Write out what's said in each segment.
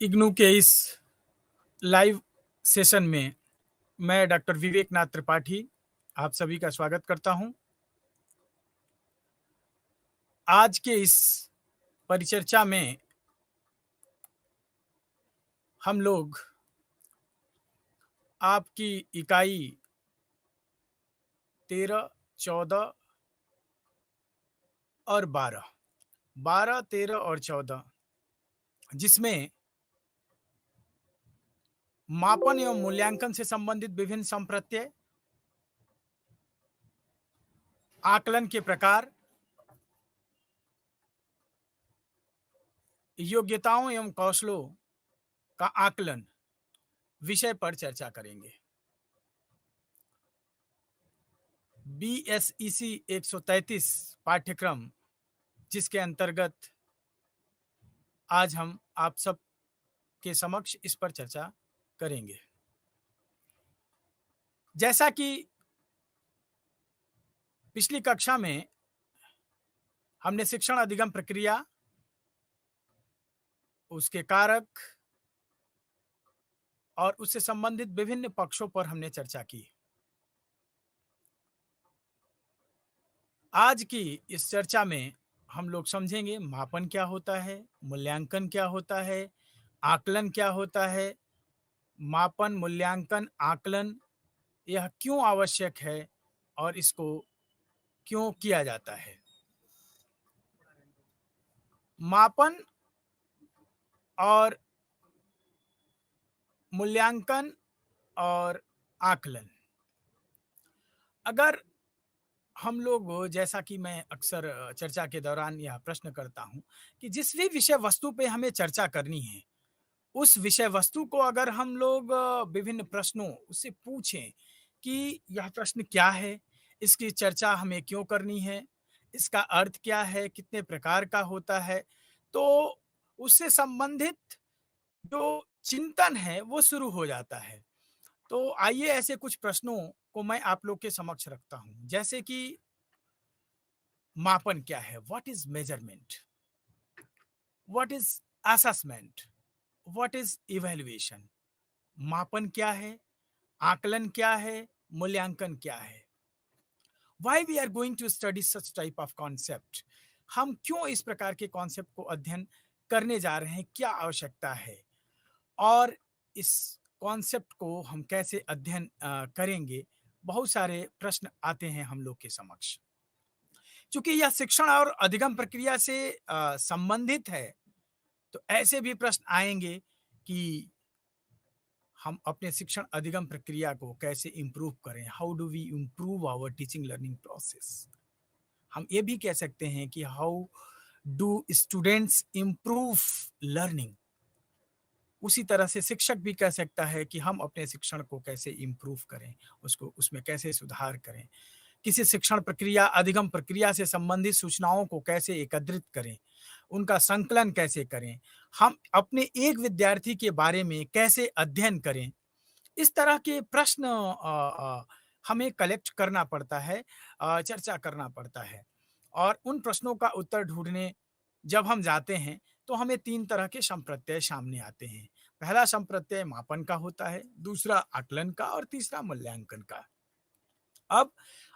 इग्नू के इस live session में मैं डॉक्टर विवेकनाथ त्रिपाठी आप सभी का स्वागत करता हूं। आज के इस परिचर्चा में हम लोग आपकी इकाई 13, 14 और 12, 13 और 14 जिसमें मापन एवं मूल्यांकन से संबंधित विभिन्न संप्रत्यय, आकलन के प्रकार, योग्यताओं एवं कौशलों का आकलन विषय पर चर्चा करेंगे। BSEC 133 पाठ्यक्रम जिसके अंतर्गत आज हम आप सब के समक्ष इस पर चर्चा करेंगे। जैसा कि पिछली कक्षा में हमने शिक्षण अधिगम प्रक्रिया, उसके कारक और उससे संबंधित विभिन्न पक्षों पर हमने चर्चा की। आज की इस चर्चा में हम लोग समझेंगे मापन क्या होता है, मूल्यांकन क्या होता है, आकलन क्या होता है, मापन, मूल्यांकन, आकलन यह क्यों आवश्यक है और इसको क्यों किया जाता है। मापन और मूल्यांकन और आकलन, अगर हम लोग, जैसा कि मैं अक्सर चर्चा के दौरान यह प्रश्न करता हूं कि जिस भी विषय वस्तु पे हमें चर्चा करनी है, उस विषय वस्तु को अगर हम लोग विभिन्न प्रश्नों उससे पूछें कि यह प्रश्न क्या है, इसकी चर्चा हमें क्यों करनी है, इसका अर्थ क्या है, कितने प्रकार का होता है, तो उससे संबंधित जो चिंतन है वो शुरू हो जाता है। तो आइए ऐसे कुछ प्रश्नों को मैं आप लोग के समक्ष रखता हूं। जैसे कि मापन क्या है, what is measurement, what is assessment, what is evaluation. मापन क्या है, आकलन क्या है, मूल्यांकन क्या है। Why we are going to study such type of concept, हम क्यों इस प्रकार के कॉन्सेप्ट को अध्ययन करने जा रहे हैं, क्या आवश्यकता है, और इस कॉन्सेप्ट को हम कैसे अध्ययन करेंगे। बहुत सारे प्रश्न आते हैं हम लोग के समक्ष। चूंकि यह शिक्षण और अधिगम प्रक्रिया से संबंधित है, तो ऐसे भी प्रश्न आएंगे कि हम अपने शिक्षण अधिगम प्रक्रिया को कैसे इंप्रूव करें, how do we improve our teaching learning process. हम ये भी कह सकते हैं कि how do students improve learning. उसी तरह से शिक्षक भी कह सकता है कि हम अपने शिक्षण को कैसे इंप्रूव करें, उसको उसमें कैसे सुधार करें, किसी शिक्षण प्रक्रिया, अधिगम प्रक्रिया से संबंधित सूचनाओं को कैसे एकत्रित करें, उनका संकलन कैसे करें, हम अपने एक विद्यार्थी के बारे में कैसे अध्ययन करें। इस तरह के प्रश्न हमें कलेक्ट करना पड़ता है, चर्चा करना पड़ता है। और उन प्रश्नों का उत्तर ढूंढने जब हम जाते हैं तो हमें 3 तरह के संप्रत्यय सामने आते हैं। पहला संप्रत्यय मापन का होता है, दूसरा आकलन का और तीसरा मूल्यांकन का। अब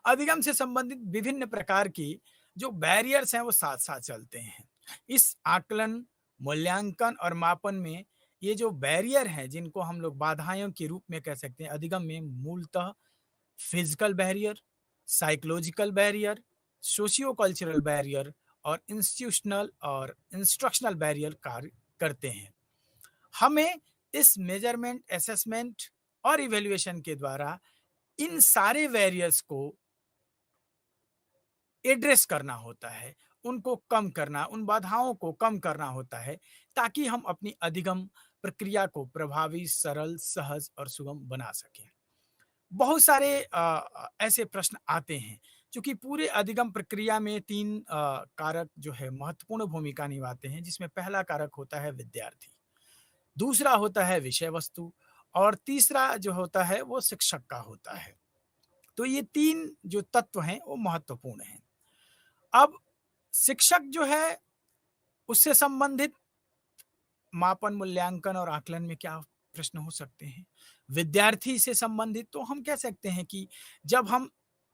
अधिगम से संबंधित विभिन्न प्रकार की जो बैरियर्स हैं वो साथ साथ चलते हैं। इस आकलन, मूल्यांकन और मापन में ये जो बैरियर हैं, जिनको हम लोग बाधाओं के रूप में कह सकते हैं, अधिगम में मूलतः physical barrier, psychological barrier, socio cultural barrier और इंस्टीट्यूशनल और इंस्ट्रक्शनल बैरियर कार्य करते हैं। हमें इस मेजरमेंट, असेसमेंट और इवैल्यूएशन के द्वारा इन सारे बैरियर्स को एड्रेस करना होता है, उनको कम करना, उन बाधाओं को कम करना होता है, ताकि हम अपनी अधिगम प्रक्रिया को प्रभावी, सरल, सहज और सुगम बना सकें। बहुत सारे ऐसे प्रश्न आते हैं। चूंकि पूरे अधिगम प्रक्रिया में 3 कारक जो है महत्वपूर्ण भूमिका निभाते हैं, जिसमें पहला कारक होता है विद्यार्थी, दूसरा होता है विषय वस्तु और तीसरा जो होता है वो शिक्षक का होता है। तो ये 3 जो तत्व हैं वो महत्वपूर्ण हैं। अब शिक्षक जो है उससे संबंधित मापन, मूल्यांकन और आकलन में क्या प्रश्न हो सकते हैं? विद्यार्थी से संबंधित तो हम कह सकते हैं कि जब हम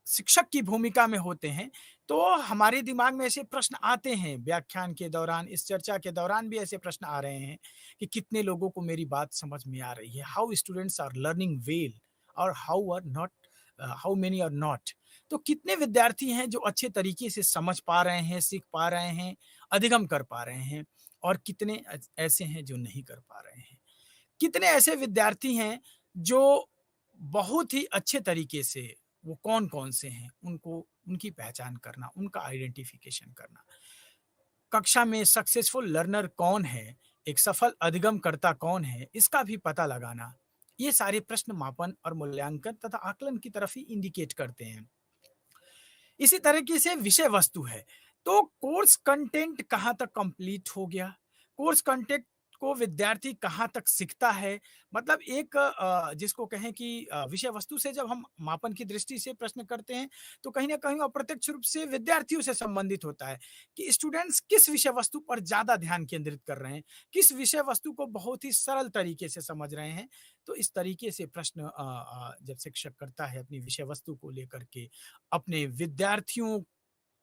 शिक्षक की भूमिका में होते हैं, तो हमारे दिमाग में ऐसे प्रश्न आते हैं व्याख्यान के दौरान, इस चर्चा के दौरान भी ऐसे प्रश्न आ रहे हैं कि कितने लोगों को मेरी बात समझ में आ रही है? How students are learning well और हाउ मेनी आर नॉट? तो कितने विद्यार्थी हैं जो अच्छे तरीके से समझ पा रहे हैं, सीख पा रहे हैं, अधिगम कर पा रहे हैं और कितने ऐसे हैं जो नहीं कर पा रहे हैं? कितने ऐसे विद्यार्थी हैं जो बहुत ही अच्छे तरीके से वो कौन-कौन से हैं, उनको उनकी पहचान करना, उनका आइडेंटिफिकेशन करना। कक्षा में सक्सेसफुल लर्नर कौन है, एक सफल अधिगमकर्ता कौन है, इसका भी पता लगाना। ये सारे प्रश्न मापन और मूल्यांकन तथा आकलन की तरफ ही इंडिकेट करते हैं। इसी तरीके से विषय वस्तु है। तो कोर्स कंटेंट कहाँ तक कंप्लीट हो गया? कोर्स कंटेंट को विद्यार्थी कहाँ तक सीखता है? मतलब एक जिसको कहें कि विषय वस्तु से जब हम मापन की दृष्टि से प्रश्न करते हैं, तो कहीं न कहीं अप्रत्यक्ष रूप से विद्यार्थियों से संबंधित होता है कि स्टूडेंट्स किस विषय वस्तु पर ज़्यादा ध्यान केंद्रित कर रहे हैं, किस विषय वस्तु को बहुत ही सरल तरीके से समझ रहे हैं। तो इस तरीके से प्रश्न जब शिक्षक करता है अपनी विषय वस्तु को लेकर के, अपने विद्यार्थियों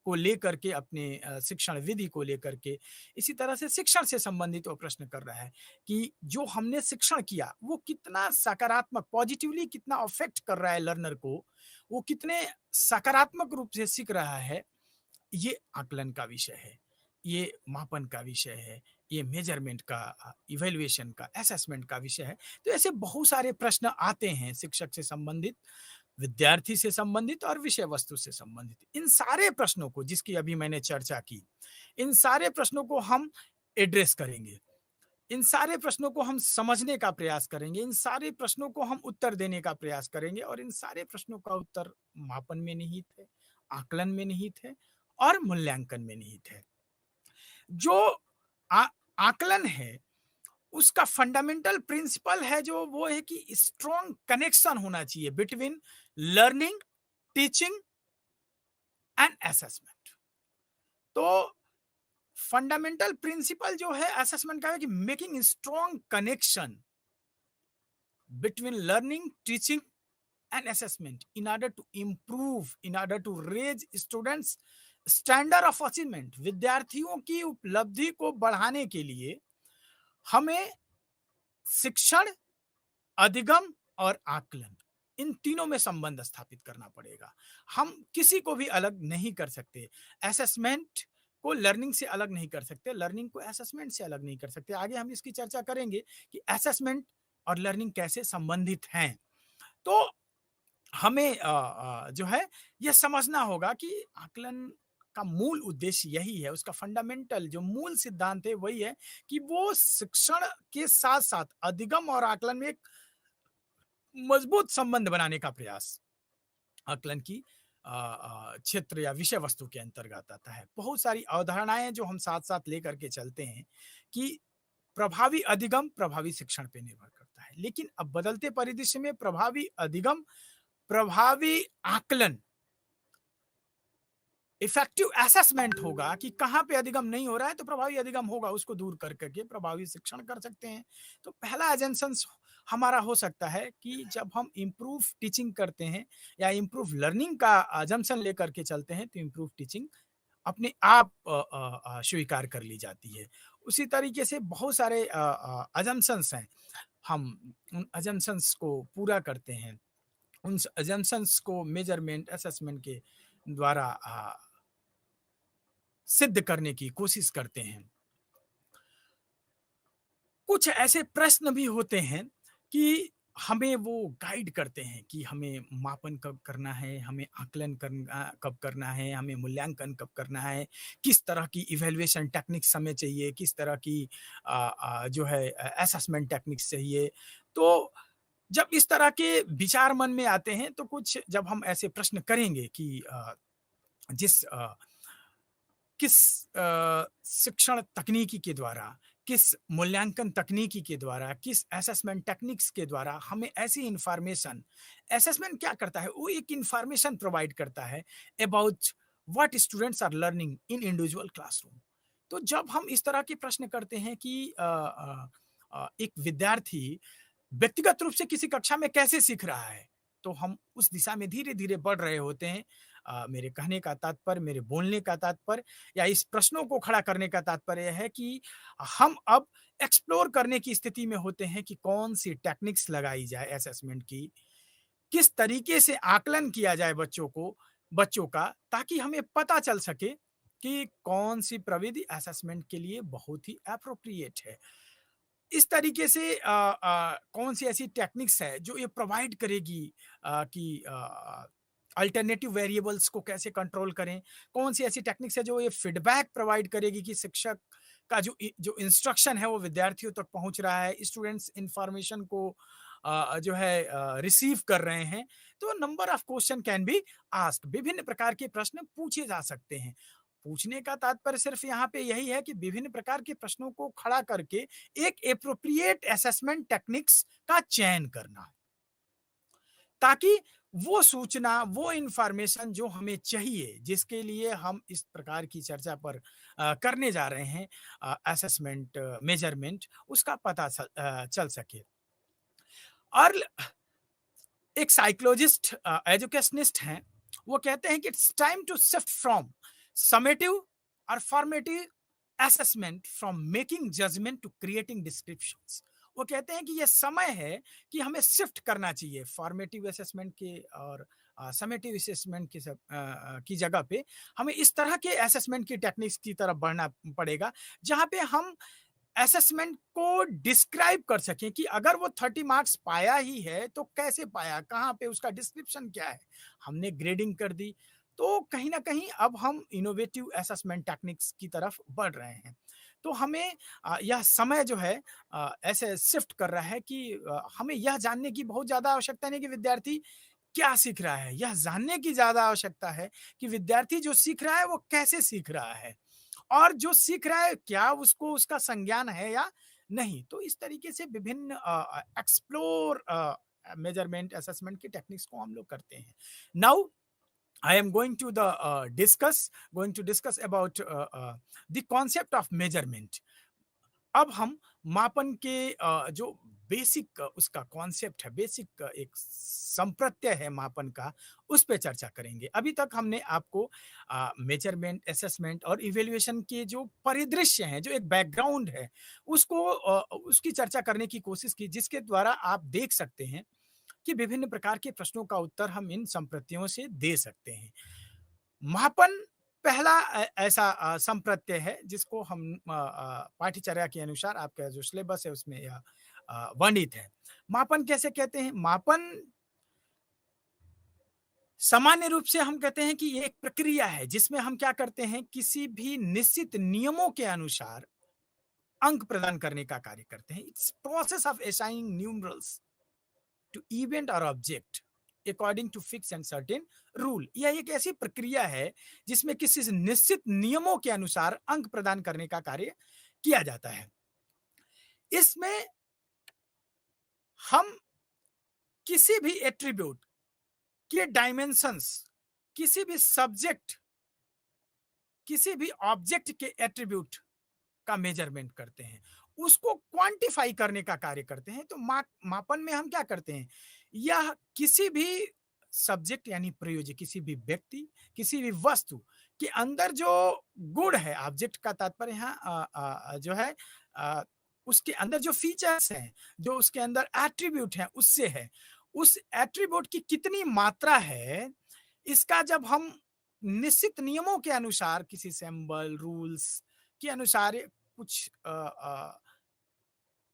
को लेकर के, अपने शिक्षण विधि को लेकर के, इसी तरह से शिक्षण से संबंधित वो प्रश्न कर रहा है कि जो हमने शिक्षण किया वो कितना सकारात्मक पॉजिटिवली कितना अफेक्ट कर रहा है लर्नर को, वो कितने सकारात्मक रूप से सीख रहा है, ये आकलन का विषय है, ये मापन का विषय है, ये मेजरमेंट का इवैल्यूएशन का, असेसमेंट का विषय है। तो ऐसे बहुत सारे प्रश्न आते हैं शिक्षक से संबंधित, विद्यार्थी से संबंधित और विषय वस्तु से संबंधित। इन सारे प्रश्नों को जिसकी अभी मैंने चर्चा की, इन सारे प्रश्नों को हम एड्रेस करेंगे। इन सारे प्रश्नों को हम समझने का प्रयास करेंगे, इन सारे प्रश्नों को हम उत्तर देने का प्रयास करेंगे और इन सारे प्रश्नों का उत्तर मापन में निहित है, आकलन में निहित है और मूल्यांकन में निहित है। जो आ आकलन है, उसका फंडामेंटल प्रिंसिपल है जो वो है कि स्ट्रॉन्ग कनेक्शन होना चाहिए between learning, teaching and assessment. तो फंडामेंटल प्रिंसिपल जो है असेसमेंट का है कि making strong connection between learning, teaching and assessment in order to improve, in order to raise students standard of achievement. विद्यार्थियों की उपलब्धि को बढ़ाने के लिए हमें शिक्षण, अधिगम और आकलन इन तीनों में संबंध स्थापित करना पड़ेगा। हम किसी को भी अलग नहीं कर सकते। असेसमेंट को लर्निंग से अलग नहीं कर सकते, लर्निंग को असेसमेंट से अलग नहीं कर सकते। आगे हम इसकी चर्चा करेंगे कि असेसमेंट और लर्निंग कैसे संबंधित हैं। तो हमें जो है ये समझना होगा कि आकलन का मूल उद्देश्य यही है, उसका फंडामेंटल जो मूल सिद्धांत है वही है कि वो शिक्षण के साथ-साथ अधिगम और आकलन में एक मजबूत संबंध बनाने का प्रयास आकलन की क्षेत्र या विषय वस्तु के अंतर्गत आता है। बहुत सारी अवधारणाएं जो हम साथ-साथ लेकर के चलते हैं कि प्रभावी अधिगम प्रभावी शिक्षण पे निर्भर करता है। लेकिन अब बदलते परिदृश्य में प्रभावी अधिगम, प्रभावी आकलन, इफेक्टिव असेसमेंट होगा कि कहाँ पे अधिगम नहीं हो रहा है तो प्रभावी अधिगम होगा, उसको दूर कर करके प्रभावी शिक्षण कर सकते हैं। तो पहला एजम्पशंस हमारा हो सकता है कि जब हम इम्प्रूव टीचिंग करते हैं या इम्प्रूव लर्निंग का अजम्पशन लेकर के चलते हैं तो इम्प्रूव टीचिंग अपने आप स्वीकार कर ली जाती है। उसी तरीके से बहुत सारे अजम्पशंस हैं, हम उन अजम्पशंस को पूरा करते हैं, उन अजम्पशंस को मेजरमेंट असेसमेंट के द्वारा सिद्ध करने की कोशिश करते हैं। कुछ ऐसे प्रश्न भी होते हैं कि हमें वो गाइड करते हैं कि हमें मापन कब करना है, हमें आकलन करना कब करना है, हमें मूल्यांकन कब करना है, किस तरह की इवैल्यूएशन टेक्निक्स हमें चाहिए, किस तरह की जो है असेसमेंट टेक्निक्स चाहिए। तो जब इस तरह के विचार मन में आते हैं तो कुछ जब हम ऐसे प्रश्न करेंगे कि जिस किस शिक्षण तकनीकी के द्वारा, किस मूल्यांकन तकनीकी के द्वारा, किस असेसमेंट टेक्निक्स के द्वारा हमें ऐसी इन्फॉर्मेशन, असेसमेंट क्या करता है? वो एक इन्फॉर्मेशन प्रोवाइड करता है about what students are learning in individual classroom. तो जब हम इस तरह के प्रश्न करते हैं कि एक विद्यार्थी व्यक्तिगत रूप से किसी कक्षा में कैसे सीख रहा है, तो हम उस दिशा में धीरे-धीरे बढ़ रहे होते हैं। मेरे कहने का तात्पर्य, मेरे बोलने का तात्पर्य या इस प्रश्नों को खड़ा करने का तात्पर्य है कि हम अब एक्सप्लोर करने की स्थिति में होते हैं कि कौन-सी टेक्निक्स लगाई जाए असेसमेंट की, किस तरीके से आकलन किया जाए बच्चों का, ताकि हमें पता चल सके कि कौन-सी प्रविधि असेसमेंट के लिए बहुत ही एप्रोप्रिएट है। इस तरीके से कौन-सी ऐसी टेक्निक्स है जो ये प्रोवाइड करेगी कि अल्टरनेटिव वेरिएबल्स को कैसे कंट्रोल करें? कौन-सी ऐसी टेक्निक्स है जो ये फीडबैक प्रोवाइड करेगी कि शिक्षक का जो इंस्ट्रक्शन है वो विद्यार्थियों तक पहुँच रहा है, स्टूडेंट्स इन्फॉर्मेशन को जो है रिसीव कर रहे हैं। तो number of question can be asked, विभिन्न प्रकार के प्रश्न पूछे जा सकते हैं। पूछने का तात्पर्य सिर्फ यहाँ पे यही है कि विभिन्न प्रकार के प्रश्नों को खड़ा करके एक एप्रोप्रिएट असेसमेंट टेक्निक्स का चयन करना, ताकि वो सूचना, वो इन्फॉर्मेशन जो हमें चाहिए, जिसके लिए हम इस प्रकार की चर्चा पर करने जा रहे हैं असेसमेंट, मेजरमेंट, उसका पता चल सके। और एक साइकोलॉजिस्ट एजुकेशनिस्ट हैं, वो कहते हैं कि it's time to shift from summative और formative assessment, from making judgement to creating descriptions. वो कहते हैं कि ये समय है कि हमें शिफ्ट करना चाहिए फॉर्मेटिव असेसमेंट के और समेटिव असेसमेंट की जगह पे हमें इस तरह के असेसमेंट की टेक्निक्स की तरफ बढ़ना पड़ेगा, जहाँ पे हम असेसमेंट को डिस्क्राइब कर सकें कि अगर वो 30 मार्क्स पाया ही है तो कैसे पाया, कहाँ पे उसका डिस्क्रिप्शन क्या है। हमने ग्रेडिंग कर दी, तो कहीं न कहीं अब हम इनोवेटिव असेसमेंट टेक्निक्स की तरफ बढ़ रहे हैं। तो हमें यह समय जो है ऐसे शिफ्ट कर रहा है कि हमें यह जानने की बहुत ज़्यादा आवश्यकता नहीं कि विद्यार्थी क्या सीख रहा है, यह जानने की ज़्यादा आवश्यकता है कि विद्यार्थी जो सीख रहा है वो कैसे सीख रहा है। और जो सीख रहा है क्या उसको उसका संज्ञान है या नहीं। तो इस तरीके से विभिन्न एक्सप्लोर मेजरमेंट असेसमेंट की टेक्निक्स को हम लोग करते हैं। Now I am going to discuss about the concept of measurement. अब हम मापन के जो बेसिक उसका कॉन्सेप्ट है, बेसिक एक संप्रत्यय है मापन का, उस पे चर्चा करेंगे। अभी तक हमने आपको मेजरमेंट, असेसमेंट और इवैल्यूएशन के जो परिदृश्य हैं, जो एक बैकग्राउंड है, उसकी चर्चा करने की कोशिश की, जिसके द्वारा आप देख सकते हैं कि विभिन्न प्रकार के प्रश्नों का उत्तर हम इन संप्रत्ययों से दे सकते हैं। मापन पहला ऐसा संप्रत्यय है जिसको हम पाठ्यचर्या के अनुसार आपका जो सिलेबस है उसमें यह वर्णित है। मापन कैसे कहते हैं? मापन सामान्य रूप से हम कहते हैं कि ये एक प्रक्रिया है जिसमें हम क्या करते हैं, किसी भी निश्चित नियमों के अनुसार अंक प्रदान करने का कार्य करते हैं। It's process of assigning numerals to event और object according to fix and certain rule. यह एक ऐसी प्रक्रिया है जिसमें किसी निश्चित नियमों के अनुसार अंक प्रदान करने का कार्य किया जाता है। इसमें हम किसी भी एट्रीब्यूट के डायमेंशंस, किसी भी सब्जेक्ट, किसी भी ऑब्जेक्ट के एट्रीब्यूट का मेजरमेंट करते हैं, उसको क्वांटिफाई करने का कार्य करते हैं। तो मापन में हम क्या करते हैं, यह किसी भी सब्जेक्ट यानी प्रयोज्य, किसी भी व्यक्ति, किसी भी वस्तु के अंदर जो गुण है, ऑब्जेक्ट का तात्पर्य यहाँ जो है उसके अंदर जो फीचर्स हैं, जो उसके अंदर एट्रीब्यूट हैं, उससे है। उस एट्रीब्यूट की कितनी मात्रा है, इसका जब हम निश्चित नियमों के अनुसार किसी सिंबल, रूल्स के अनुसार कुछ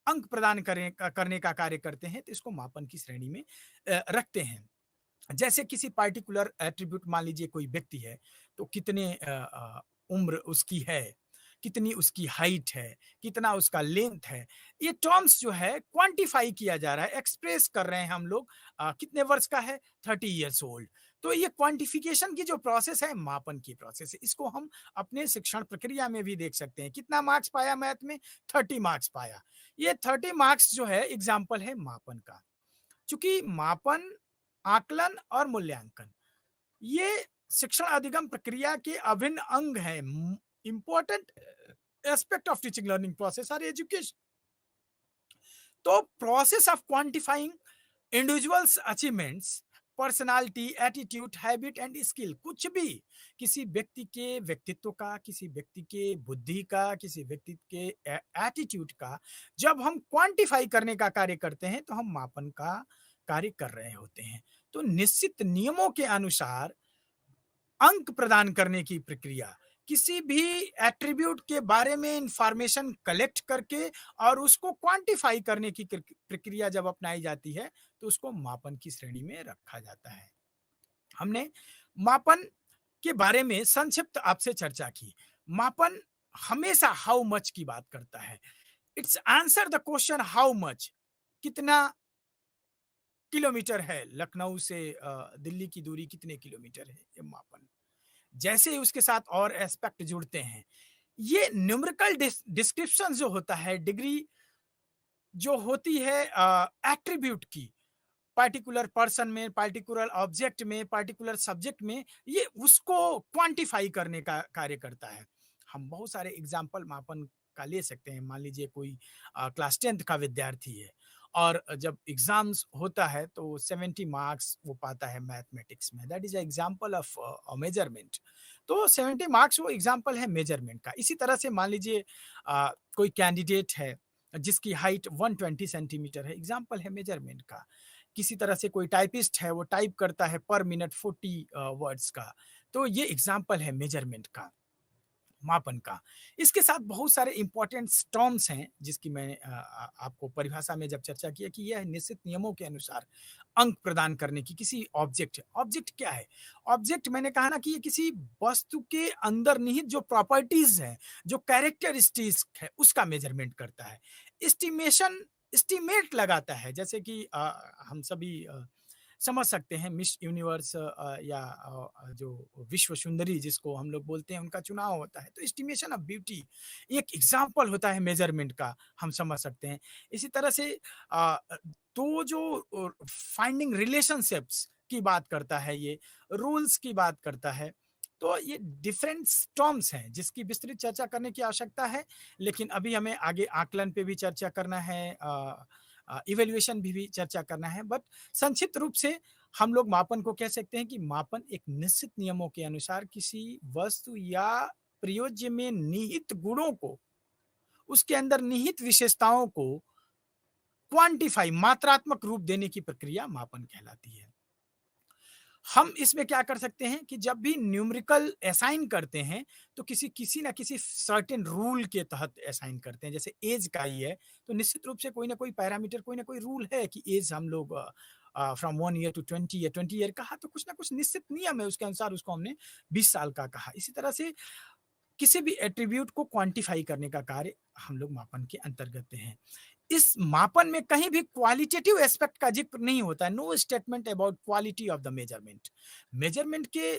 अंक प्रदान करने का कार्य करते हैं, तो इसको मापन की श्रेणी में रखते हैं। जैसे किसी पार्टिकुलर एट्रीब्यूट, मान लीजिए कोई व्यक्ति है, तो कितने उम्र उसकी है, कितनी उसकी हाइट है, कितना उसका लेंथ है, ये टर्म्स जो है क्वांटिफाई किया जा रहा है, एक्सप्रेस कर रहे हैं हम लोग। कितने वर्ष का है, 30 ईयर्स ओल्ड। तो ये क्वांटिफिकेशन की जो प्रोसेस है, मापन की प्रोसेस है। इसको हम अपने शिक्षण प्रक्रिया में भी देख सकते हैं। कितना मार्क्स पाया मैथ में, 30 मार्क्स पाया। ये 30 मार्क्स जो है एग्जाम्पल है मापन का। चूंकि मापन, आकलन और मूल्यांकन ये शिक्षण अधिगम प्रक्रिया के अभिन्न अंग हैं, important aspect of teaching learning process or education. तो process of quantifying individuals achievements, personality, attitude, habit and skill, कुछ भी किसी व्यक्ति के व्यक्तित्व का, किसी व्यक्ति के बुद्धि का, किसी व्यक्ति के एटीट्यूड का जब हम क्वांटिफाई करने का कार्य करते हैं तो हम मापन का कार्य कर रहे होते हैं। तो निश्चित नियमों के अनुसार अंक प्रदान करने की प्रक्रिया, किसी भी एट्रीब्यूट के बारे में इंफॉर्मेशन कलेक्ट करके और उसको क्वांटिफाई करने की प्रक्रिया जब अपनाई जाती है तो उसको मापन की श्रेणी में रखा जाता है। हमने मापन के बारे में संक्षिप्त आपसे चर्चा की। मापन हमेशा हाउ मच की बात करता है। It's answer the question how much, कितना किलोमीटर है लखनऊ से दिल्ली की दूरी कितने किलोमीटर है, ये मापन। जैसे ही उसके साथ और एस्पेक्ट जुड़ते हैं, ये न्यूमेरिकल डिस्क्रिप्शन जो होता है, डिग्री जो होती है एट्रीब्यूट की, पार्टिकुलर पर्सन में, पार्टिकुलर ऑब्जेक्ट में, पार्टिकुलर सब्जेक्ट में, ये उसको क्वांटिफाई करने का कार्य करता है। हम बहुत सारे एग्जाम्पल मापन का ले सकते हैं। मान लीजिए कोई क्लास 10th का विद्यार्थी है और जब एग्जाम्स होता है तो 70 मार्क्स वो पाता है मैथमेटिक्स में, that is a example of measurement. तो 70 मार्क्स वो एग्जाम्पल है मेजरमेंट का। इसी तरह से मान लीजिए कोई कैंडिडेट है जिसकी हाइट 120 सेंटीमीटर है, एग्जाम्पल है मेजरमेंट का। किसी तरह से कोई टाइपिस्ट है, वो टाइप करता है पर मिनट 40 वर्ड्स का, तो ये एग्जाम्पल है मेजरमेंट का, मापन का। इसके साथ बहुत सारे इंपॉर्टेंट टर्म्स हैं जिसकी मैंने आपको परिभाषा में जब चर्चा किया कि यह निश्चित नियमों के अनुसार अंक प्रदान करने की किसी ऑब्जेक्ट। ऑब्जेक्ट क्या है? ऑब्जेक्ट मैंने कहा ना कि ये किसी वस्तु के अंदर निहित जो प्रॉपर्टीज हैं, जो कैरेक्टरिस्टिक्स है, उसका मेजरमेंट करता है। एस्टिमेशन, एस्टिमेट लगाता है। जैसे कि हम सभी समझ सकते हैं मिस यूनिवर्स या जो विश्व सुंदरी जिसको हम लोग बोलते हैं उनका चुनाव होता है, तो एस्टिमेशन ऑफ ब्यूटी एक एग्जाम्पल होता है मेजरमेंट का, हम समझ सकते हैं। इसी तरह से तो जो फाइंडिंग रिलेशनशिप्स की बात करता है, ये रूल्स की बात करता है। तो ये डिफरेंट टर्म्स हैं जिसकी विस्तृत चर्चा करने की आवश्यकता है, लेकिन अभी हमें आगे आकलन पे भी चर्चा करना है, इवेल्युएशन भी चर्चा करना है। बट संक्षिप्त रूप से हम लोग मापन को कह सकते हैं कि मापन एक निश्चित नियमों के अनुसार किसी वस्तु या प्रयोज्य में निहित गुणों को, उसके अंदर निहित विशेषताओं को क्वांटिफाई, मात्रात्मक रूप देने की प्रक्रिया मापन कहलाती है। हम इसमें क्या कर सकते हैं कि जब भी न्यूमेरिकल असाइन करते हैं तो किसी किसी ना किसी सर्टेन रूल के तहत असाइन करते हैं। जैसे एज का ही है तो निश्चित रूप से कोई ना कोई पैरामीटर, कोई ना कोई रूल है कि एज हम लोग from 1 year to 20 year, 20 year कहा तो कुछ ना कुछ निश्चित नियम है, उसके अनुसार उसको हमने 20 साल का कहा। इसी तरह से किसी भी एट्रीब्यूट को क्वांटिफाई करने का कार्य हम लोग मापन के अंतर्गत हैं। इस मापन में कहीं भी क्वालिटेटिव एस्पेक्ट का जिक्र नहीं होता है। No statement about quality of the measurement. Measurement के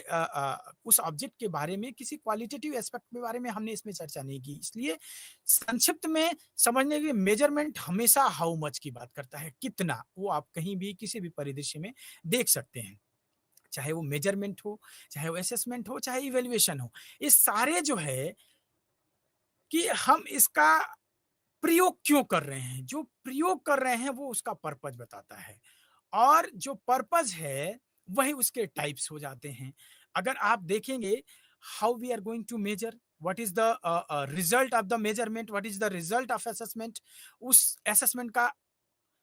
उस ऑब्जेक्ट के बारे में किसी क्वालिटेटिव एस्पेक्ट के बारे में हमने इसमें चर्चा नहीं की। इसलिए संक्षिप्त में समझने के लिए मेजरमेंट हमेशा हाउ मच की बात करता है, कितना। वो आप कहीं भी किसी भी परिदृश्य में देख सकते हैं, चाहे वो मेजरमेंट हो, चाहे वो असेसमेंट हो, चाहे इवेल्युएशन हो। ये सारे जो है कि हम इसका प्रयोग क्यों कर रहे हैं, जो प्रयोग कर रहे हैं वो उसका पर्पज बताता है, और जो पर्पज है वही उसके टाइप्स हो जाते हैं। अगर आप देखेंगे how we are going to measure, what is the result of the measurement, what is the result of assessment, उस असेसमेंट का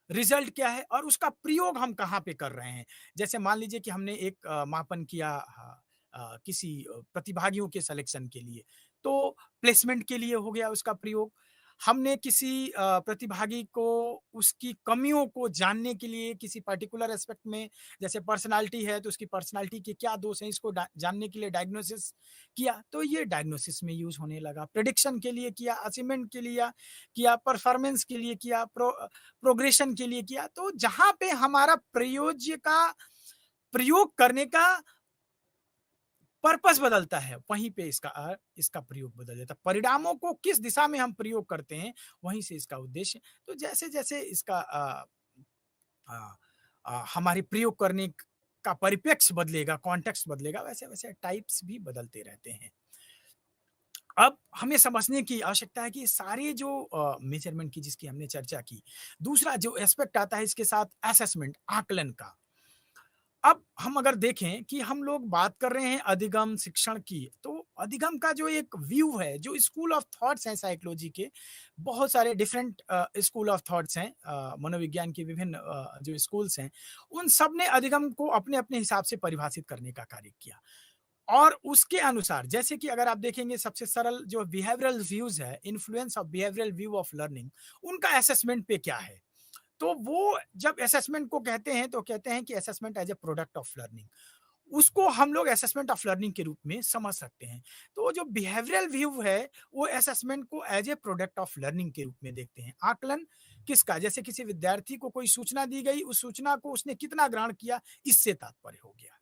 रिजल्ट क्या है और उसका प्रयोग हम कहाँ पे कर रहे हैं। जैसे मान लीजिए कि हमने एक मापन किया किसी प्रतिभागियों के सिलेक्शन के लिए, तो प्लेसमेंट के लिए हो गया उसका प्रयोग। हमने किसी प्रतिभागी को उसकी कमियों को जानने के लिए किसी पर्टिकुलर एस्पेक्ट में, जैसे पर्सनालिटी है तो उसकी पर्सनालिटी के क्या दोष हैं इसको जानने के लिए डायग्नोसिस किया, तो ये डायग्नोसिस में यूज होने लगा। प्रेडिक्शन के लिए किया, अचीवमेंट के लिए किया, परफॉर्मेंस के लिए किया, प्रोग्रेशन के लिए किया। तो जहां पे हमारा प्रयोज्य का प्रयोग करने का पर्पस बदलता है, वहीं पे इसका प्रयोग बदल जाता है। परिणामों को किस दिशा में हम प्रयोग करते हैं, वहीं से इसका उद्देश्य। तो जैसे जैसे इसका हमारे प्रयोग करने का परिप्रेक्ष्य बदलेगा, कॉन्टेक्स्ट बदलेगा, वैसे वैसे टाइप्स भी बदलते रहते हैं। अब हमें समझने की आवश्यकता है कि सारे जो मेजरमेंट की जिसकी हमने चर्चा की, दूसरा जो एस्पेक्ट आता है इसके साथ असेसमेंट, आकलन का। अब हम अगर देखें कि हम लोग बात कर रहे हैं अधिगम शिक्षण की, तो अधिगम का जो एक व्यू है, जो स्कूल ऑफ थॉट्स हैं साइकोलॉजी के, बहुत सारे डिफरेंट स्कूल ऑफ थॉट्स हैं, मनोविज्ञान के विभिन्न जो स्कूल्स हैं, उन सब ने अधिगम को अपने-अपने हिसाब से परिभाषित करने का कार्य किया। और उसके अनुसार जैसे कि अगर आप देखेंगे सबसे सरल जो बिहेवियरल व्यूज़ है, influence of behavioural view of learning, उनका असेसमेंट पे क्या है? तो वो जब असेसमेंट को कहते हैं तो कहते हैं कि assessment as a product of learning, उसको हम लोग असेसमेंट ऑफ लर्निंग के रूप में समझ सकते हैं। तो जो बिहेवियरल व्यू है वो असेसमेंट को as a product of learning के रूप में देखते हैं। आकलन किसका, जैसे किसी विद्यार्थी को कोई सूचना दी गई, उस सूचना को उसने कितना ग्रहण किया, इससे तात्पर्य हो गया।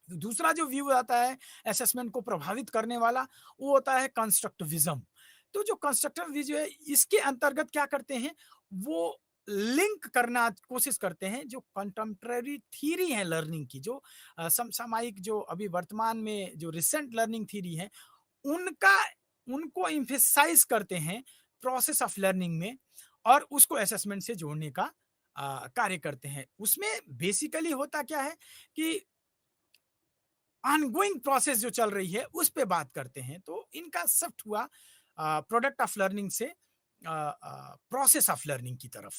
दूसरा जो व्यू आता है असेसमेंट को प्रभावित करने वाला, वो होता है कंस्ट्रक्टिविज्म। तो जो कंस्ट्रक्टिविज्म है इसके अंतर्गत क्या करते हैं, वो लिंक करना कोशिश करते हैं जो कंटेम्परेरी थ्योरी है लर्निंग की, जो समसामयिक जो अभी वर्तमान में जो रिसेंट लर्निंग थ्योरी है, उनका उनको एम्फसाइज करते हैं प्रोसेस ऑफ लर्निंग में, और उसको असेसमेंट से जोड़ने का कार्य करते हैं। उसमें बेसिकली होता क्या है कि ऑनगोइंग प्रोसेस जो चल रही है उस पे बात करते हैं। तो इनका शिफ्ट हुआ प्रोडक्ट ऑफ लर्निंग से प्रोसेस ऑफ लर्निंग की तरफ।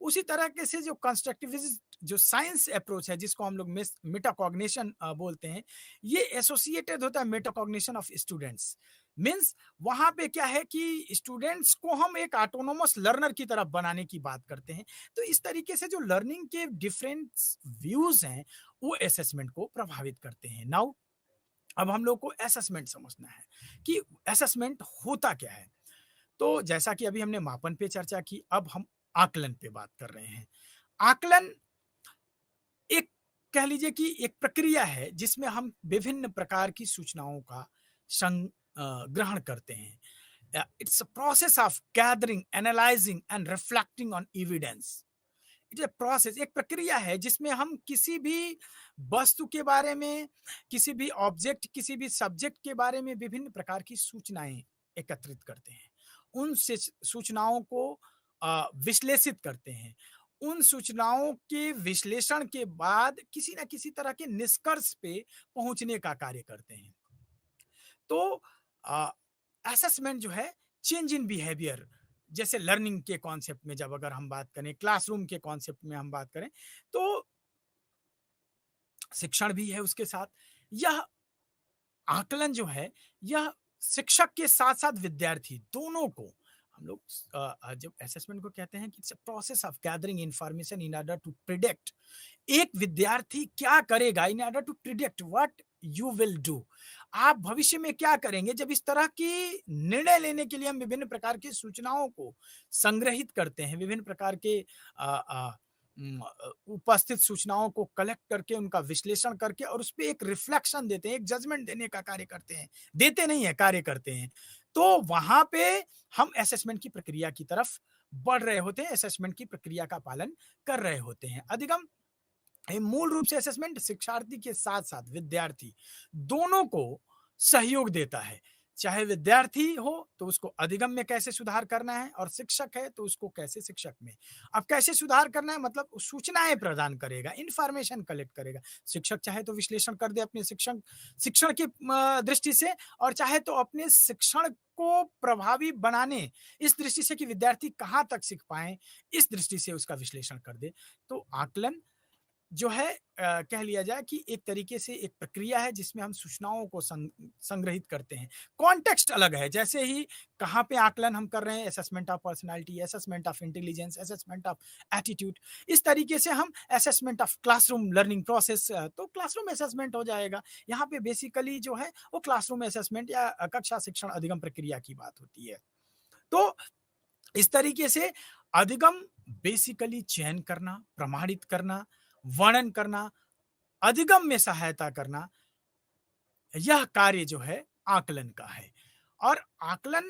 उसी तरह के से जो कंस्ट्रक्टिविस्ट जो साइंस अप्रोच है जिसको हम लोग मेटाकॉग्निशन बोलते हैं, ये एसोसिएटेड होता है मेटाकॉग्निशन ऑफ स्टूडेंट्स। मीन्स वहां पे क्या है कि स्टूडेंट्स को हम एक ऑटोनोमस लर्नर की तरफ बनाने की बात करते हैं। तो इस तरीके से जो लर्निंग के डिफरेंट व्यूज हैं वो असेसमेंट को प्रभावित करते हैं। नाउ अब हम लोग को असेसमेंट समझना है कि असेसमेंट होता क्या है। तो जैसा कि अभी हमने मापन पे चर्चा की, अब हम आकलन पे बात कर रहे हैं। आकलन एक, कह लीजिए कि एक प्रक्रिया है जिसमें हम विभिन्न प्रकार की सूचनाओं का ग्रहण करते हैं। It's a process of gathering, analysing and reflecting on evidence. It is process, एक प्रक्रिया है जिसमें हम किसी भी वस्तु के बारे में, किसी भी ऑब्जेक्ट, किसी भी सब्जेक्ट के बारे में विभिन्न प्रकार की सूचनाएं एकत्रित करते हैं। उन सूचनाओं को विश्लेषित करते हैं। उन सूचनाओं के विश्लेषण के बाद किसी ना किसी तरह के निष्कर्ष पे पहुंचने का कार्य करते हैं। तो असेसमेंट जो है चेंज इन बिहेवियर, जैसे लर्निंग के कॉन्सेप्ट में जब अगर हम बात करें, क्लासरूम के कॉन्सेप्ट में हम बात करें, तो शिक्षण भी है उसके साथ। यह आकलन जो है, यह शिक्षक के साथ साथ विद्यार्थी दोनों को हम लोग जब असेसमेंट को कहते हैं कि it's a process of gathering information in order to predict, एक विद्यार्थी क्या करेगा in order to predict what you will do, आप भविष्य में क्या करेंगे। जब इस तरह की निर्णय लेने के लिए हम विभिन्न प्रकार की सूचनाओं को संग्रहित करते हैं, विभिन्न प्रकार के उपस्थित सूचनाओं को कलेक्ट करके उनका विश्लेषण करके और उस पे एक रिफ्लेक्शन देते हैं, एक जजमेंट देने का कार्य करते हैं, देते नहीं है, कार्य करते हैं। तो वहां पे हम असेसमेंट की प्रक्रिया की तरफ बढ़ रहे होते हैं, असेसमेंट की प्रक्रिया का पालन कर रहे होते हैं। अधिगम मूल रूप से असेसमेंट शिक्षार्थी के साथ साथ विद्यार्थी दोनों को सहयोग देता है। चाहे विद्यार्थी हो तो उसको अधिगम में कैसे सुधार करना है, और शिक्षक है तो उसको कैसे शिक्षक में। अब कैसे सुधार करना है मतलब सूचनाएं प्रदान करेगा, इंफॉर्मेशन कलेक्ट करेगा। शिक्षक चाहे तो विश्लेषण कर दे अपने शिक्षण की दृष्टि से, और चाहे तो अपने शिक्षण को प्रभावी बनाने इस दृष्टि से कि विद्यार्थी कहाँ तक सीख पाए, इस दृष्टि से उसका विश्लेषण कर दे। तो आकलन जो है कह लिया जाए कि एक तरीके से एक प्रक्रिया है जिसमें हम सूचनाओं को संग्रहित करते हैं। कॉन्टेक्स्ट अलग है, जैसे ही कहाँ पे आकलन हम कर रहे हैं, assessment of personality, assessment of intelligence, assessment of attitude, इस तरीके से हम assessment of classroom learning process, तो क्लासरूम असेसमेंट हो जाएगा। यहाँ पे बेसिकली जो है वो क्लासरूम असेसमेंट या कक्षा शिक्षण अधिगम प्रक्रिया की बात होती है। तो इस तरीके से अधिगम बेसिकली चयन करना, प्रमाणित करना, वर्णन करना, अधिगम में सहायता करना, यह कार्य जो है आकलन का है। और आकलन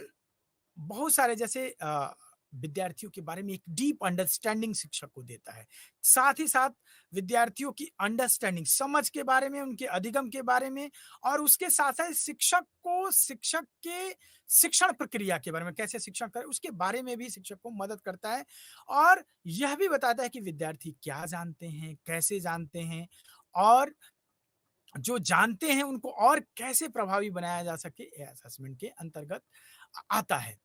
बहुत सारे, जैसे विद्यार्थियों के बारे में एक डीप अंडरस्टैंडिंग शिक्षक को देता है। साथ ही साथ विद्यार्थियों की अंडरस्टैंडिंग, समझ के बारे में, उनके अधिगम के बारे में और उसके साथ-साथ शिक्षक को शिक्षक के शिक्षण प्रक्रिया के बारे में, कैसे शिक्षण करें, उसके बारे में भी शिक्षक को मदद करता है और यह भी बताता है कि विद्यार्थी क्या जानते हैं, कैसे जानते हैं और जो जानते हैं उनको और कैसे प्रभावी बनाया जा सके, ये असेसमेंट के अंतर्गत आता है।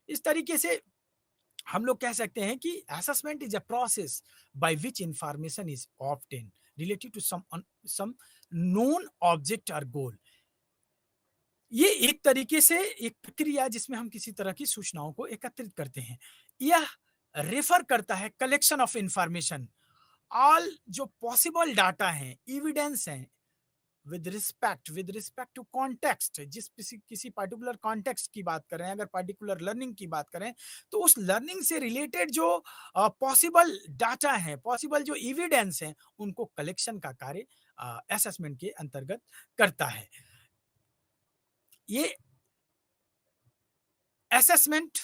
इस तरीके से हम लोग कह सकते हैं कि assessment is a process by which information is obtain related to some known object और गोल। ये एक तरीके से एक प्रक्रिया जिसमें हम किसी तरह की सूचनाओं को एकत्रित करते हैं। यह रेफर करता है कलेक्शन ऑफ इंफॉर्मेशन, ऑल जो पॉसिबल डाटा हैं, एविडेंस हैं, विद रिस्पेक्ट टू कॉन्टेक्स्ट, जिस किसी पर्टिकुलर कॉन्टेक्स्ट की बात करें, अगर पर्टिकुलर लर्निंग की बात करें, तो उस लर्निंग से रिलेटेड जो पॉसिबल डाटा है, पॉसिबल जो एविडेंस हैं, उनको कलेक्शन का कार्य असेसमेंट के अंतर्गत करता है। ये असेसमेंट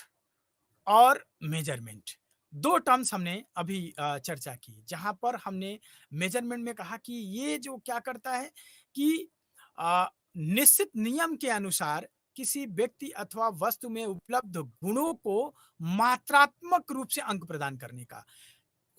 और मेजरमेंट, 2 टर्म्स हमने अभी चर्चा की, जहाँ पर हमने मेजरमेंट में कहा कि ये जो क्या करता है कि निश्चित नियम के अनुसार किसी व्यक्ति अथवा वस्तु में उपलब्ध गुणों को मात्रात्मक रूप से अंक प्रदान करने का,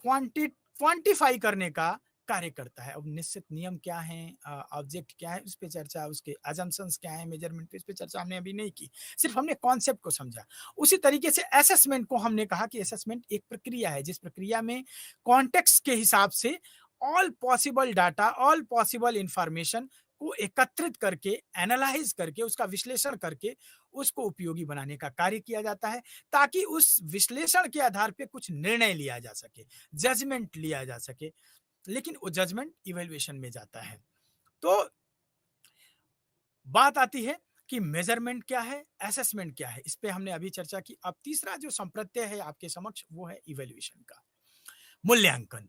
क्वांटिफाई करने का कार्य करता है। अब निश्चित नियम क्या है, ऑब्जेक्ट क्या है, उस पे चर्चा, उसके अजम्पशंस क्या है मेजरमेंट पे, इस पे चर्चा हमने अभी नहीं की, सिर्फ हमने कॉन्सेप्ट को समझा। उसी तरीके से असेसमेंट को हमने कहा कि असेसमेंट एक प्रक्रिया है, जिस प्रक्रिया में कॉन्टेक्स्ट के हिसाब से all possible data, all possible information को एकत्रित करके, एनालाइज करके, उसका विश्लेषण करके उसको उपयोगी बनाने का कार्य किया जाता है, ताकि उस विश्लेषण के आधार पे कुछ निर्णय लिया जा सके, जजमेंट लिया जा सके। लेकिन वो जजमेंट इवैल्यूएशन में जाता है। तो बात आती है कि मेजरमेंट क्या है, असेसमेंट क्या है, इस पे हमने अभी चर्चा की। अब तीसरा जो संप्रत्यय है आपके समक्ष, वो है इवैल्यूएशन का, मूल्यांकन।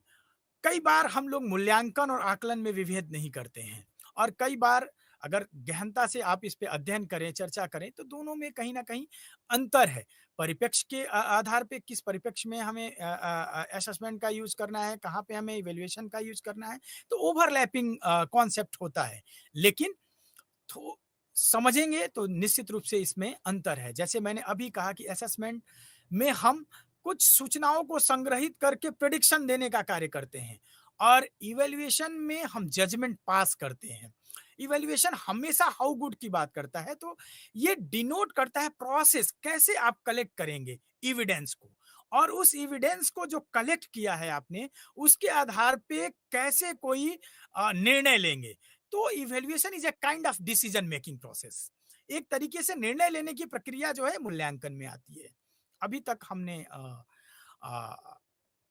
कई बार हम लोग मूल्यांकन और आकलन में विभेद नहीं करते हैं और कई बार अगर गहनता से आप इस पे अध्ययन करें, चर्चा करें, तो दोनों में कहीं न कहीं अंतर है। परिप्रेक्ष्य के आधार पे, किस परिप्रेक्ष्य में हमें असेसमेंट का यूज़ करना है, कहाँ पे हमें इवैल्यूएशन का यूज़ करना है, तो ओवरलैपिंग कॉन्सेप्ट होता है। लेकिन थो समझेंगे तो निश्चित रूप से इसमें अंतर है। जैसे मैंने अभी कहा कि असेसमेंट में हम कुछ सूचनाओं को संग्रहित करके प्रेडिक्शन देने का कार्य करते हैं और इवैल्यूएशन में हम जजमेंट पास करते हैं। इवैल्यूएशन हमेशा हाउ गुड की बात करता है, तो ये डिनोट करता है प्रोसेस, कैसे आप कलेक्ट करेंगे एविडेंस को और उस एविडेंस को जो कलेक्ट किया है आपने, उसके आधार पे कैसे कोई निर्णय लेंगे। तो evaluation is a kind of decision making process. एक तरीके से निर्णय लेने की प्रक्रिया जो है मूल्यांकन में आती है। अभी तक हमने अ,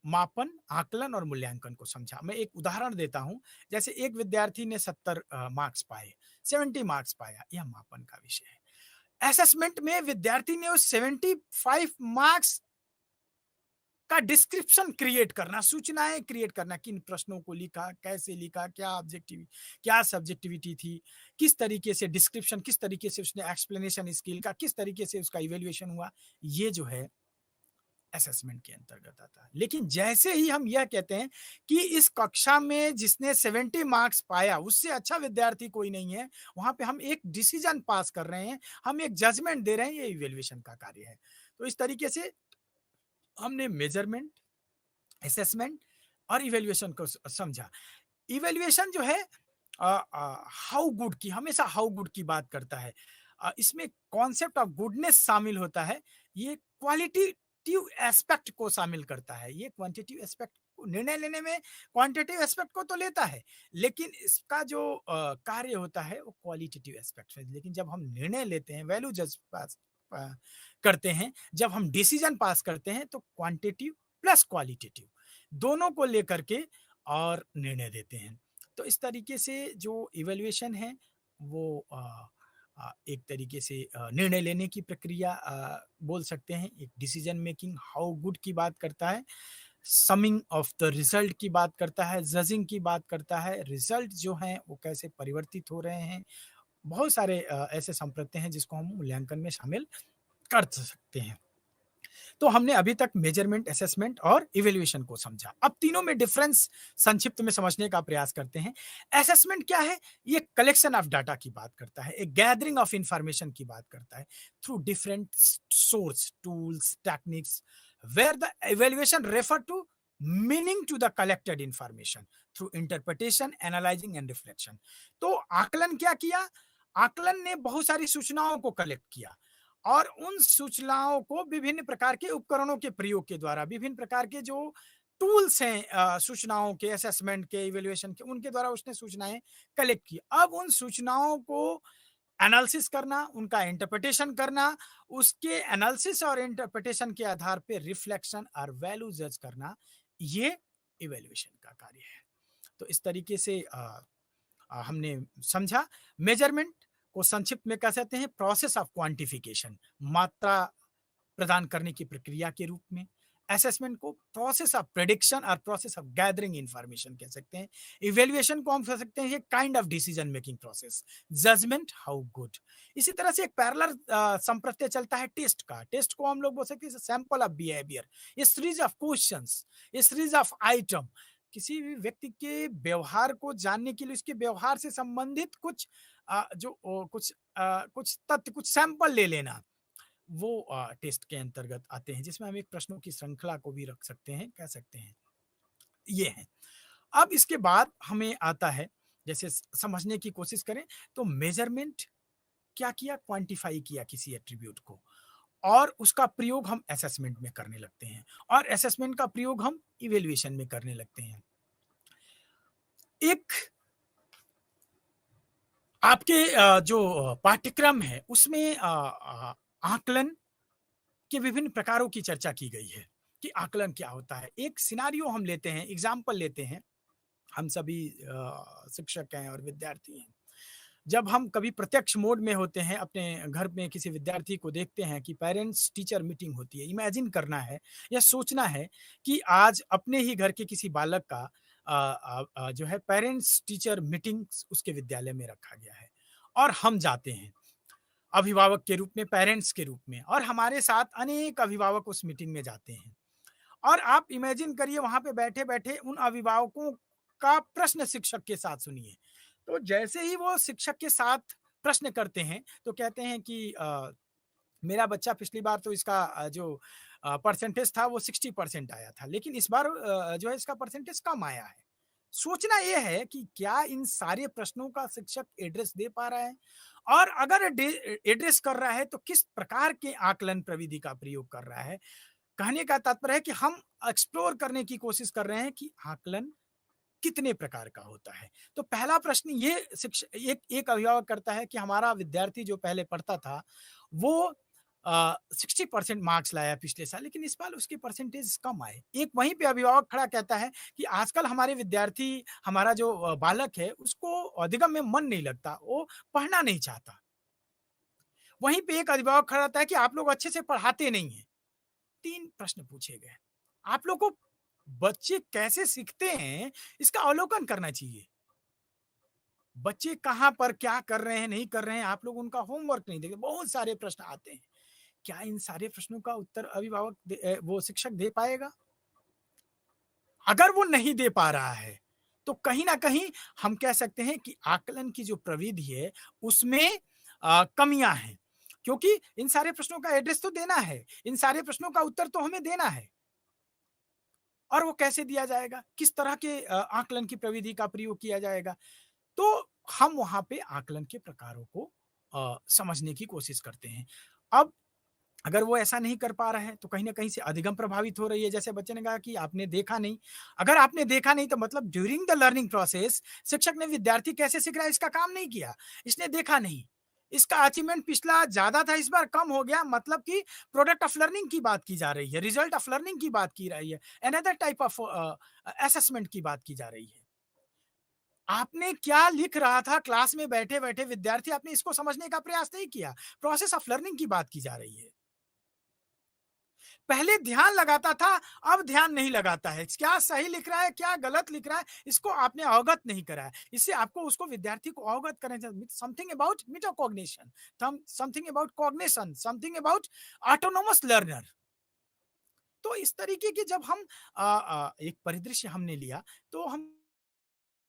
मापन, आकलन और मूल्यांकन को समझा। मैं एक उदाहरण देता हूं, जैसे एक विद्यार्थी ने 70 मार्क्स पाए, 70 मार्क्स पाया, यह मापन का विषय है। असेसमेंट में विद्यार्थी ने उस 75 मार्क्स का डिस्क्रिप्शन क्रिएट करना, सूचनाएं क्रिएट करना, किन प्रश्नों को लिखा, कैसे लिखा, क्या सब्जेक्टिविटी थी, किस तरीके से डिस्क्रिप्शन, किस तरीके से उसने एक्सप्लेनेशन स्किल का, किस तरीके से उसका इवैल्यूएशन हुआ, ये जो है असेसमेंट के अंतर्गत आता है। लेकिन जैसे ही हम यह कहते हैं कि इस कक्षा में जिसने 70 मार्क्स पाया उससे अच्छा विद्यार्थी कोई नहीं है, वहां पे हम एक डिसीजन पास कर रहे हैं, हम एक जजमेंट दे रहे हैं, ये इवैल्यूएशन का कार्य है। तो इस तरीके से हमने मेजरमेंट, असेसमेंट और इवैल्यूएशन को समझा। इवैल्यूएशन जो है हाउ गुड की, हमेशा हाउ गुड की बात करता है। इसमें कॉन्सेप्ट ऑफ गुडनेस शामिल होता है, ये क्वालिटेटिव एस्पेक्ट को शामिल करता है। ये क्वांटिटेटिव एस्पेक्ट को निर्णय लेने में क्वांटिटेटिव एस्पेक्ट को तो लेता है, लेकिन इसका जो कार्य होता है वो क्वालिटेटिव एस्पेक्ट है। लेकिन जब हम निर्णय लेते हैं, वैल्यू जज पास करते हैं, जब हम डिसीजन पास करते हैं, तो क्वांटिटेटिव प्लस क्वालिटेटिव दोनों को लेकर के और निर्णय देते हैं। तो इस तरीके से जो इवैल्यूएशन है वो एक तरीके से निर्णय लेने की प्रक्रिया बोल सकते हैं, एक डिसीजन मेकिंग हाउ गुड की बात करता है, समिंग ऑफ द रिजल्ट की बात करता है, जजिंग की बात करता है, रिजल्ट जो हैं वो कैसे परिवर्तित हो रहे हैं। बहुत सारे ऐसे संप्रत्यय हैं जिसको हम मूल्यांकन में शामिल कर सकते हैं। तो हमने अभी तक मेजरमेंट, असेसमेंट और इवैल्यूएशन को समझा। अब तीनों में डिफरेंस संक्षिप्त में समझने का प्रयास करते हैं। असेसमेंट क्या है? ये कलेक्शन ऑफ डाटा की बात करता है, एक गैदरिंग ऑफ इंफॉर्मेशन की बात करता है through different source, tools, techniques, where the evaluation refer to meaning to the collected information through interpretation, analysing and reflection. तो आकलन क्या किया? आकलन ने बहुत सारी सूचनाओं को कलेक्ट किया और उन सूचनाओं को विभिन्न प्रकार के उपकरणों के प्रयोग के द्वारा, विभिन्न प्रकार के जो टूल्स हैं सूचनाओं के, असेसमेंट के, इवैल्यूएशन के, उनके द्वारा उसने सूचनाएं कलेक्ट की। अब उन सूचनाओं को एनालिसिस करना, उनका इंटरप्रिटेशन करना, उसके एनालिसिस और इंटरप्रिटेशन के आधार पे रिफ्लेक्शन और वैल्यू जज करना, ये इवैल्यूएशन का कार्य है। तो इस तरीके से हमने समझा। मेजरमेंट को संक्षिप्त में कह सकते हैं प्रोसेस ऑफ क्वांटिफिकेशन, मात्रा प्रदान करने की प्रक्रिया के रूप में। असेसमेंट को प्रोसेस ऑफ प्रेडिक्शन और प्रोसेस ऑफ गैदरिंग इंफॉर्मेशन कह सकते हैं। इवेल्युएशन को हम कह सकते हैं ये kind of decision making process. Judgement, how good. इसी तरह से एक पैरेलल संप्रत्यय चलता है टेस्ट का। टेस्ट को हम लोग बोल सकते हैं सैंपल ऑफ बिहेवियर, ये सीरीज ऑफ क्वेश्चंस, ये सीरीज ऑफ आइटम। किसी भी व्यक्ति के व्यवहार को जानने के लिए उसके व्यवहार से संबंधित कुछ कुछ तथ्य, कुछ सैंपल ले लेना, वो टेस्ट के अंतर्गत आते हैं, जिसमें हम एक प्रश्नों की श्रृंखला को भी रख सकते हैं, कह सकते हैं। ये है। अब इसके बाद हमें आता है, जैसे समझने की कोशिश करें तो मेजरमेंट क्या किया? क्वांटिफाई किया किसी एट्रीब्यूट को और उसका प्रयोग हम असेसमेंट में करने लगते हैं और असेसमेंट का प्रयोग हम इवेल्युएशन में करने लगते हैं। एक आपके जो पाठ्यक्रम है उसमें आकलन के विभिन्न प्रकारों की चर्चा की गई है कि आकलन क्या होता है। एक सिनारियो हम लेते हैं, एग्जाम्पल लेते हैं। हम सभी शिक्षक हैं और विद्यार्थी हैं। जब हम कभी प्रत्यक्ष मोड में होते हैं, अपने घर में किसी विद्यार्थी को देखते हैं कि पेरेंट्स टीचर मीटिंग होती है, इमेजिन करना है या सोचना है कि आज अपने ही घर के किसी बालक का जो है पेरेंट्स टीचर मीटिंग उसके विद्यालय में रखा गया है और हम जाते हैं अभिभावक के रूप में, पेरेंट्स के रूप में, और हमारे साथ अनेक अभिभावक उस मीटिंग में जाते हैं। और आप इमेजिन करिए वहां पे बैठे बैठे उन अभिभावकों का प्रश्न शिक्षक के साथ सुनिए। तो जैसे ही वो शिक्षक के साथ प्रश्न करते हैं तो कहते हैं कि मेरा बच्चा पिछली बार तो इसका जो परसेंटेज था वो 60% आया था, लेकिन इस बार जो है इसका परसेंटेज कम आया है। सोचना ये है कि क्या इन सारे प्रश्नों का शिक्षक एड्रेस दे पा रहा है, और अगर एड्रेस कर रहा है तो किस प्रकार के आकलन प्रविधि का प्रयोग कर रहा है। कहने का तात्पर्य है कि हम एक्सप्लोर करने की कोशिश कर रहे हैं कि आकलन कितने प्रकार का होता है। तो पहला प्रश्न ये शिक्षक एक एक अभिभावक करता है कि हमारा विद्यार्थी जो पहले पढ़ता था वो 60% मार्क्स लाया पिछले साल, लेकिन इस बार उसके परसेंटेज कम आए। एक वहीं पे अभिभावक खड़ा कहता है कि आजकल हमारे विद्यार्थी, हमारा जो बालक है उसको अधिगम में मन नहीं लगता, वो पढ़ना नहीं चाहता। वहीं पे एक अभिभावक खड़ा रहता है कि आप लोग अच्छे से पढ़ाते नहीं हैं। 3 प्रश्न पूछे गए। आप लोग को बच्चे कैसे सीखते हैं इसका अवलोकन करना चाहिए। बच्चे कहाँ पर क्या कर रहे हैं, नहीं कर रहे हैं, आप लोग उनका होमवर्क नहीं देखते। बहुत सारे प्रश्न आते हैं। क्या इन सारे प्रश्नों का उत्तर वो शिक्षक दे पाएगा? अगर वो नहीं दे पा रहा है, तो कहीं न कहीं हम कह सकते हैं कि आकलन की जो प्रविधि है, उसमें कमियाँ हैं। क्योंकि इन सारे प्रश्नों का एड्रेस तो देना है, इन सारे प्रश्नों का उत्तर तो हमें देना है। और वो कैसे दिया जाएगा? किस तरह के आकलन की प्रविधि का प्रयोग किया जाएगा? तो हम वहाँ पे आकलन के प्रकारों को समझने की कोशिश करते हैं। अब अगर वो ऐसा नहीं कर पा रहा है, तो कहीं न कहीं से अधिगम प्रभावित हो रही है। जैसे बच्चे ने कहा कि आपने देखा नहीं। अगर आपने देखा नहीं तो मतलब ड्यूरिंग द लर्निंग प्रोसेस शिक्षक ने विद्यार्थी कैसे सीख रहा है इसका काम नहीं किया। इसने देखा नहीं। इसका अचीवमेंट पिछला ज़्यादा था, इस बार कम हो गया, मतलब कि प्रोडक्ट ऑफ लर्निंग की बात की जा रही है, रिजल्ट ऑफ लर्निंग की बात की रही है, अनदर टाइप ऑफ असेसमेंट की बात की जा रही है। आपने क्या लिख रहा था क्लास में बैठे-बैठे विद्यार्थी, आपने इसको समझने का प्रयास नहीं किया। प्रोसेस ऑफ लर्निंग की बात की जा रही है। पहले ध्यान लगाता था, अब ध्यान नहीं लगाता है। क्या सही लिख रहा है, क्या गलत लिख रहा है, इसको आपने अवगत नहीं करा है। इससे आपको उसको विद्यार्थी को अवगत करना चाहिए। Something about metacognition, something about cognition, something about autonomous learner. तो इस तरीके के जब हम एक परिदृश्य हमने लिया, तो हम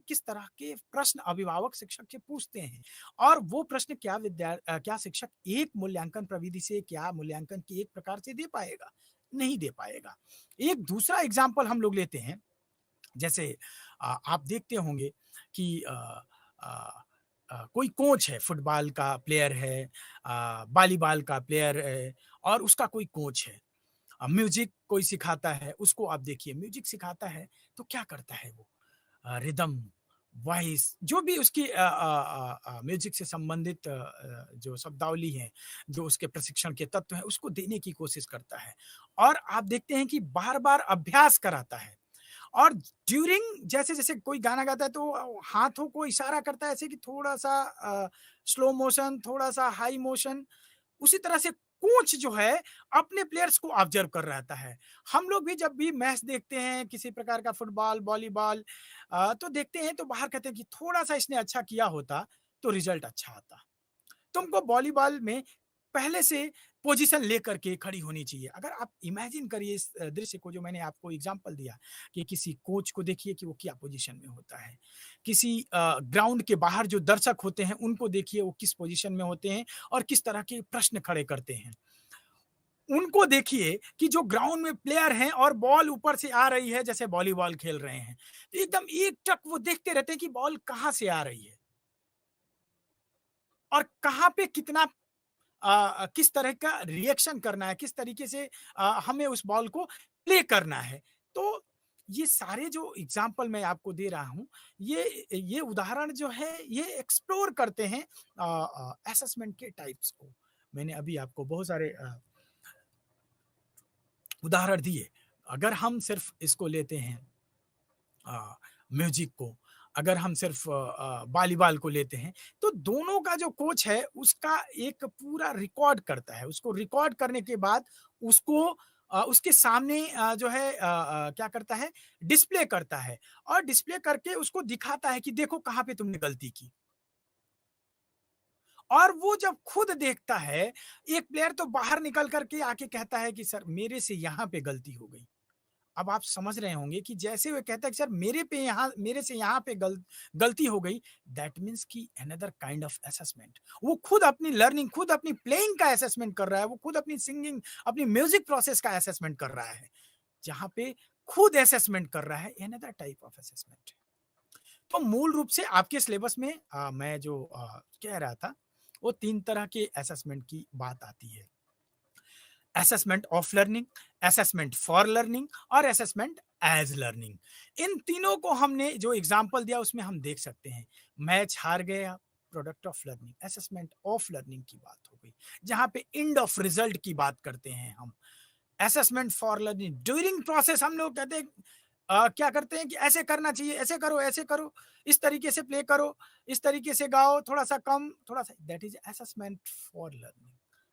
किस तरह के प्रश्न अभिभावक शिक्षक से पूछते हैं और वो प्रश्न क्या शिक्षक एक मूल्यांकन प्रविधि से, क्या मूल्यांकन की एक प्रकार से दे पाएगा? नहीं दे पाएगा। एक दूसरा एग्ज़ाम्पल हम लोग लेते हैं, जैसे आप देखते होंगे कि अ कोई कोच है, फुटबॉल का प्लेयर है, वॉलीबॉल का प्लेयर है और उसका कोई कोच है। म्यूज़िक कोई सिखाता है, उसको आप देखिए म्यूज़िक सिखाता है, तो क्या करता है वो? रिदम, वॉइस जो भी उसकी म्यूज़िक से संबंधित जो शब्दावली है, जो उसके प्रशिक्षण के तत्व हैं, उसको देने की कोशिश करता है। और आप देखते हैं कि बार-बार अभ्यास कराता है और ड्यूरिंग जैसे-जैसे कोई गाना गाता है तो हाथों को इशारा करता है ऐसे कि थोड़ा-सा स्लो मोशन, थोड़ा-सा हाई मोशन, उसी तरह से कोच जो है अपने प्लेयर्स को ऑब्जर्व कर रहता है। हम लोग भी जब भी मैच देखते हैं किसी प्रकार का फुटबॉल, वॉलीबॉल तो देखते हैं तो बाहर कहते हैं कि थोड़ा-सा इसने अच्छा किया होता तो रिजल्ट अच्छा आता। तुमको वॉलीबॉल में पहले से पोजीशन लेकर के खड़ी होनी चाहिए। अगर आप इमेजिन करिए इस दृश्य को जो मैंने आपको एग्ज़ाम्पल दिया कि किसी कोच को देखिए कि वो क्या पोजीशन में होता है। किसी ग्राउंड के बाहर जो दर्शक होते हैं उनको देखिए वो किस पोजीशन में होते हैं और किस तरह के प्रश्न खड़े करते हैं। उनको देखिए कि जो ग्राउंड में प्लेयर हैं और बॉल ऊपर से आ रही है जैसे वॉलीबॉल खेल रहे हैं। तो एकदम एकटक वो देखते रहते हैं कि बॉल कहाँ से आ रही है और कहाँ पे कितना किस तरह का रिएक्शन करना है, किस तरीके से हमें उस बॉल को प्ले करना है। तो ये सारे जो एग्ज़ाम्पल मैं आपको दे रहा हूँ, ये उदाहरण जो है ये एक्सप्लोर करते हैं असेसमेंट के टाइप्स को। मैंने अभी आपको बहुत सारे उदाहरण दिए। अगर हम सिर्फ़ इसको लेते हैं म्यूजिक को, अगर हम सिर्फ वॉलीबॉल को लेते हैं, तो दोनों का जो कोच है, उसका एक पूरा रिकॉर्ड करता है। उसको रिकॉर्ड करने के बाद उसको उसके सामने जो है क्या करता है, डिस्प्ले करता है और डिस्प्ले करके उसको दिखाता है कि देखो कहाँ पे तुमने गलती की। और वो जब खुद देखता है, एक प्लेयर तो बाहर निकल कर के आके कहता है कि सर मेरे से यहाँ पे गलती हो गई। अब आप समझ रहे होंगे कि जैसे वो कहता है कि सर मेरे से यहाँ पे गलती हो गई, दैट मीन्स कि अनदर काइंड ऑफ असेसमेंट। वो खुद अपनी लर्निंग, खुद अपनी प्लेइंग का असेसमेंट कर रहा है, वो खुद अपनी सिंगिंग, अपनी म्यूजिक प्रोसेस का असेसमेंट कर रहा है। जहाँ पे खुद असेसमेंट कर रहा है, अनदर टाइप ऑफ असेसमेंट। तो मूल रूप से आपके सिलेबस में मैं जो कह रहा था, वो 3 तरह के असेसमेंट की बात आती है। Assessment of learning, assessment for learning और असेसमेंट एज लर्निंग। इन तीनों को हमने जो एग्जांपल दिया उसमें हम देख सकते हैं। मैच हार गया, product of learning. Assessment of learning की बात हो गई, जहां पे एंड ऑफ रिजल्ट की बात करते हैं हम। Assessment for learning, during process हम लोग कहते हैं क्या करते हैं कि ऐसे करना चाहिए, ऐसे करो, इस तरीके से प्ले करो, इस तरीके से गाओ, थोड़ा सा कम, थोड़ा सा, that is assessment for learning.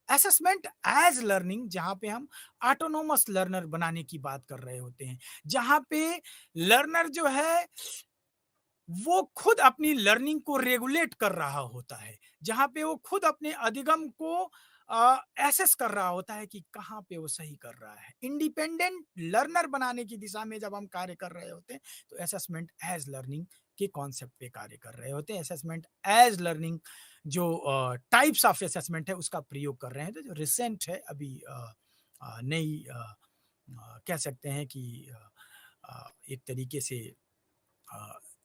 Assessment as learning, जहां पे हम ऑटोनोमस लर्नर बनाने की बात कर रहे होते हैं, जहां पे लर्नर जो है वो खुद अपनी लर्निंग को रेगुलेट कर रहा होता है, जहां पे वो खुद अपने अधिगम को एसेस कर रहा होता है कि कहाँ पे वो सही कर रहा है। इंडिपेंडेंट लर्नर बनाने की दिशा में जब हम कार्य कर रहे होते हैं तो असेसमेंट एज लर्निंग के कॉन्सेप्ट पे कार्य कर रहे होते हैं। असेसमेंट एज लर्निंग जो टाइप्स ऑफ असेसमेंट है उसका प्रयोग कर रहे हैं, तो जो रिसेंट है अभी नई कह सकते हैं कि एक तरीके से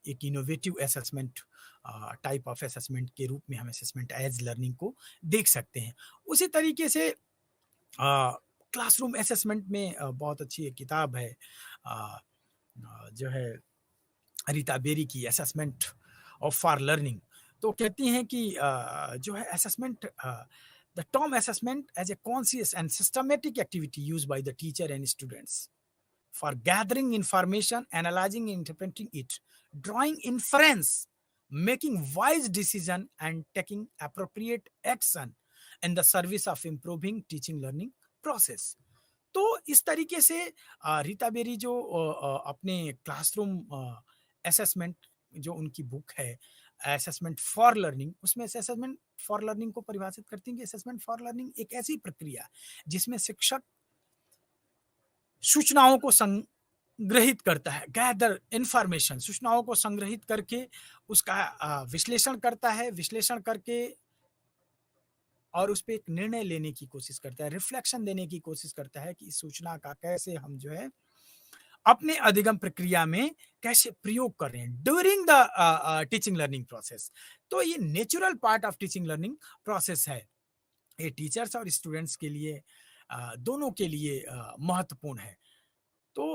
एक innovative assessment type of assessment के रूप में हम असेसमेंट एज लर्निंग को देख सकते हैं। उसी तरीके से क्लासरूम असेसमेंट में बहुत अच्छी एक किताब है जो है रीता बेरी की, असेसमेंट ऑफ फॉर लर्निंग। तो कहती हैं कि जो है assessment, the term assessment as a conscious and systematic activity used by the teacher and students for gathering information, analyzing and interpreting it, drawing inference, making wise decision and taking appropriate action in the service of improving teaching learning process. तो इस तरीके से Rita berry जो अपने classroom assessment जो उनकी book है assessment for learning, उसमें असेसमेंट फॉर लर्निंग को परिभाषित करती हैं कि असेसमेंट फॉर लर्निंग एक ऐसी प्रक्रिया जिसमें शिक्षक सूचनाओं को संग्रहित करता है, गैदर इन्फॉर्मेशन, सूचनाओं को संग्रहित करके उसका विश्लेषण करता है, विश्लेषण करके और उस पे एक निर्णय लेने की कोशिश करता है, रिफ्लेक्शन देने की कोशिश करता है कि इस सूचना का कैसे हम जो है अपने अधिगम प्रक्रिया में कैसे प्रयोग कर रहे हैं during the teaching learning process. तो ये natural part of teaching learning process है। ये टीचर्स और स्टूडेंट्स के लिए दोनों के लिए महत्वपूर्ण है। तो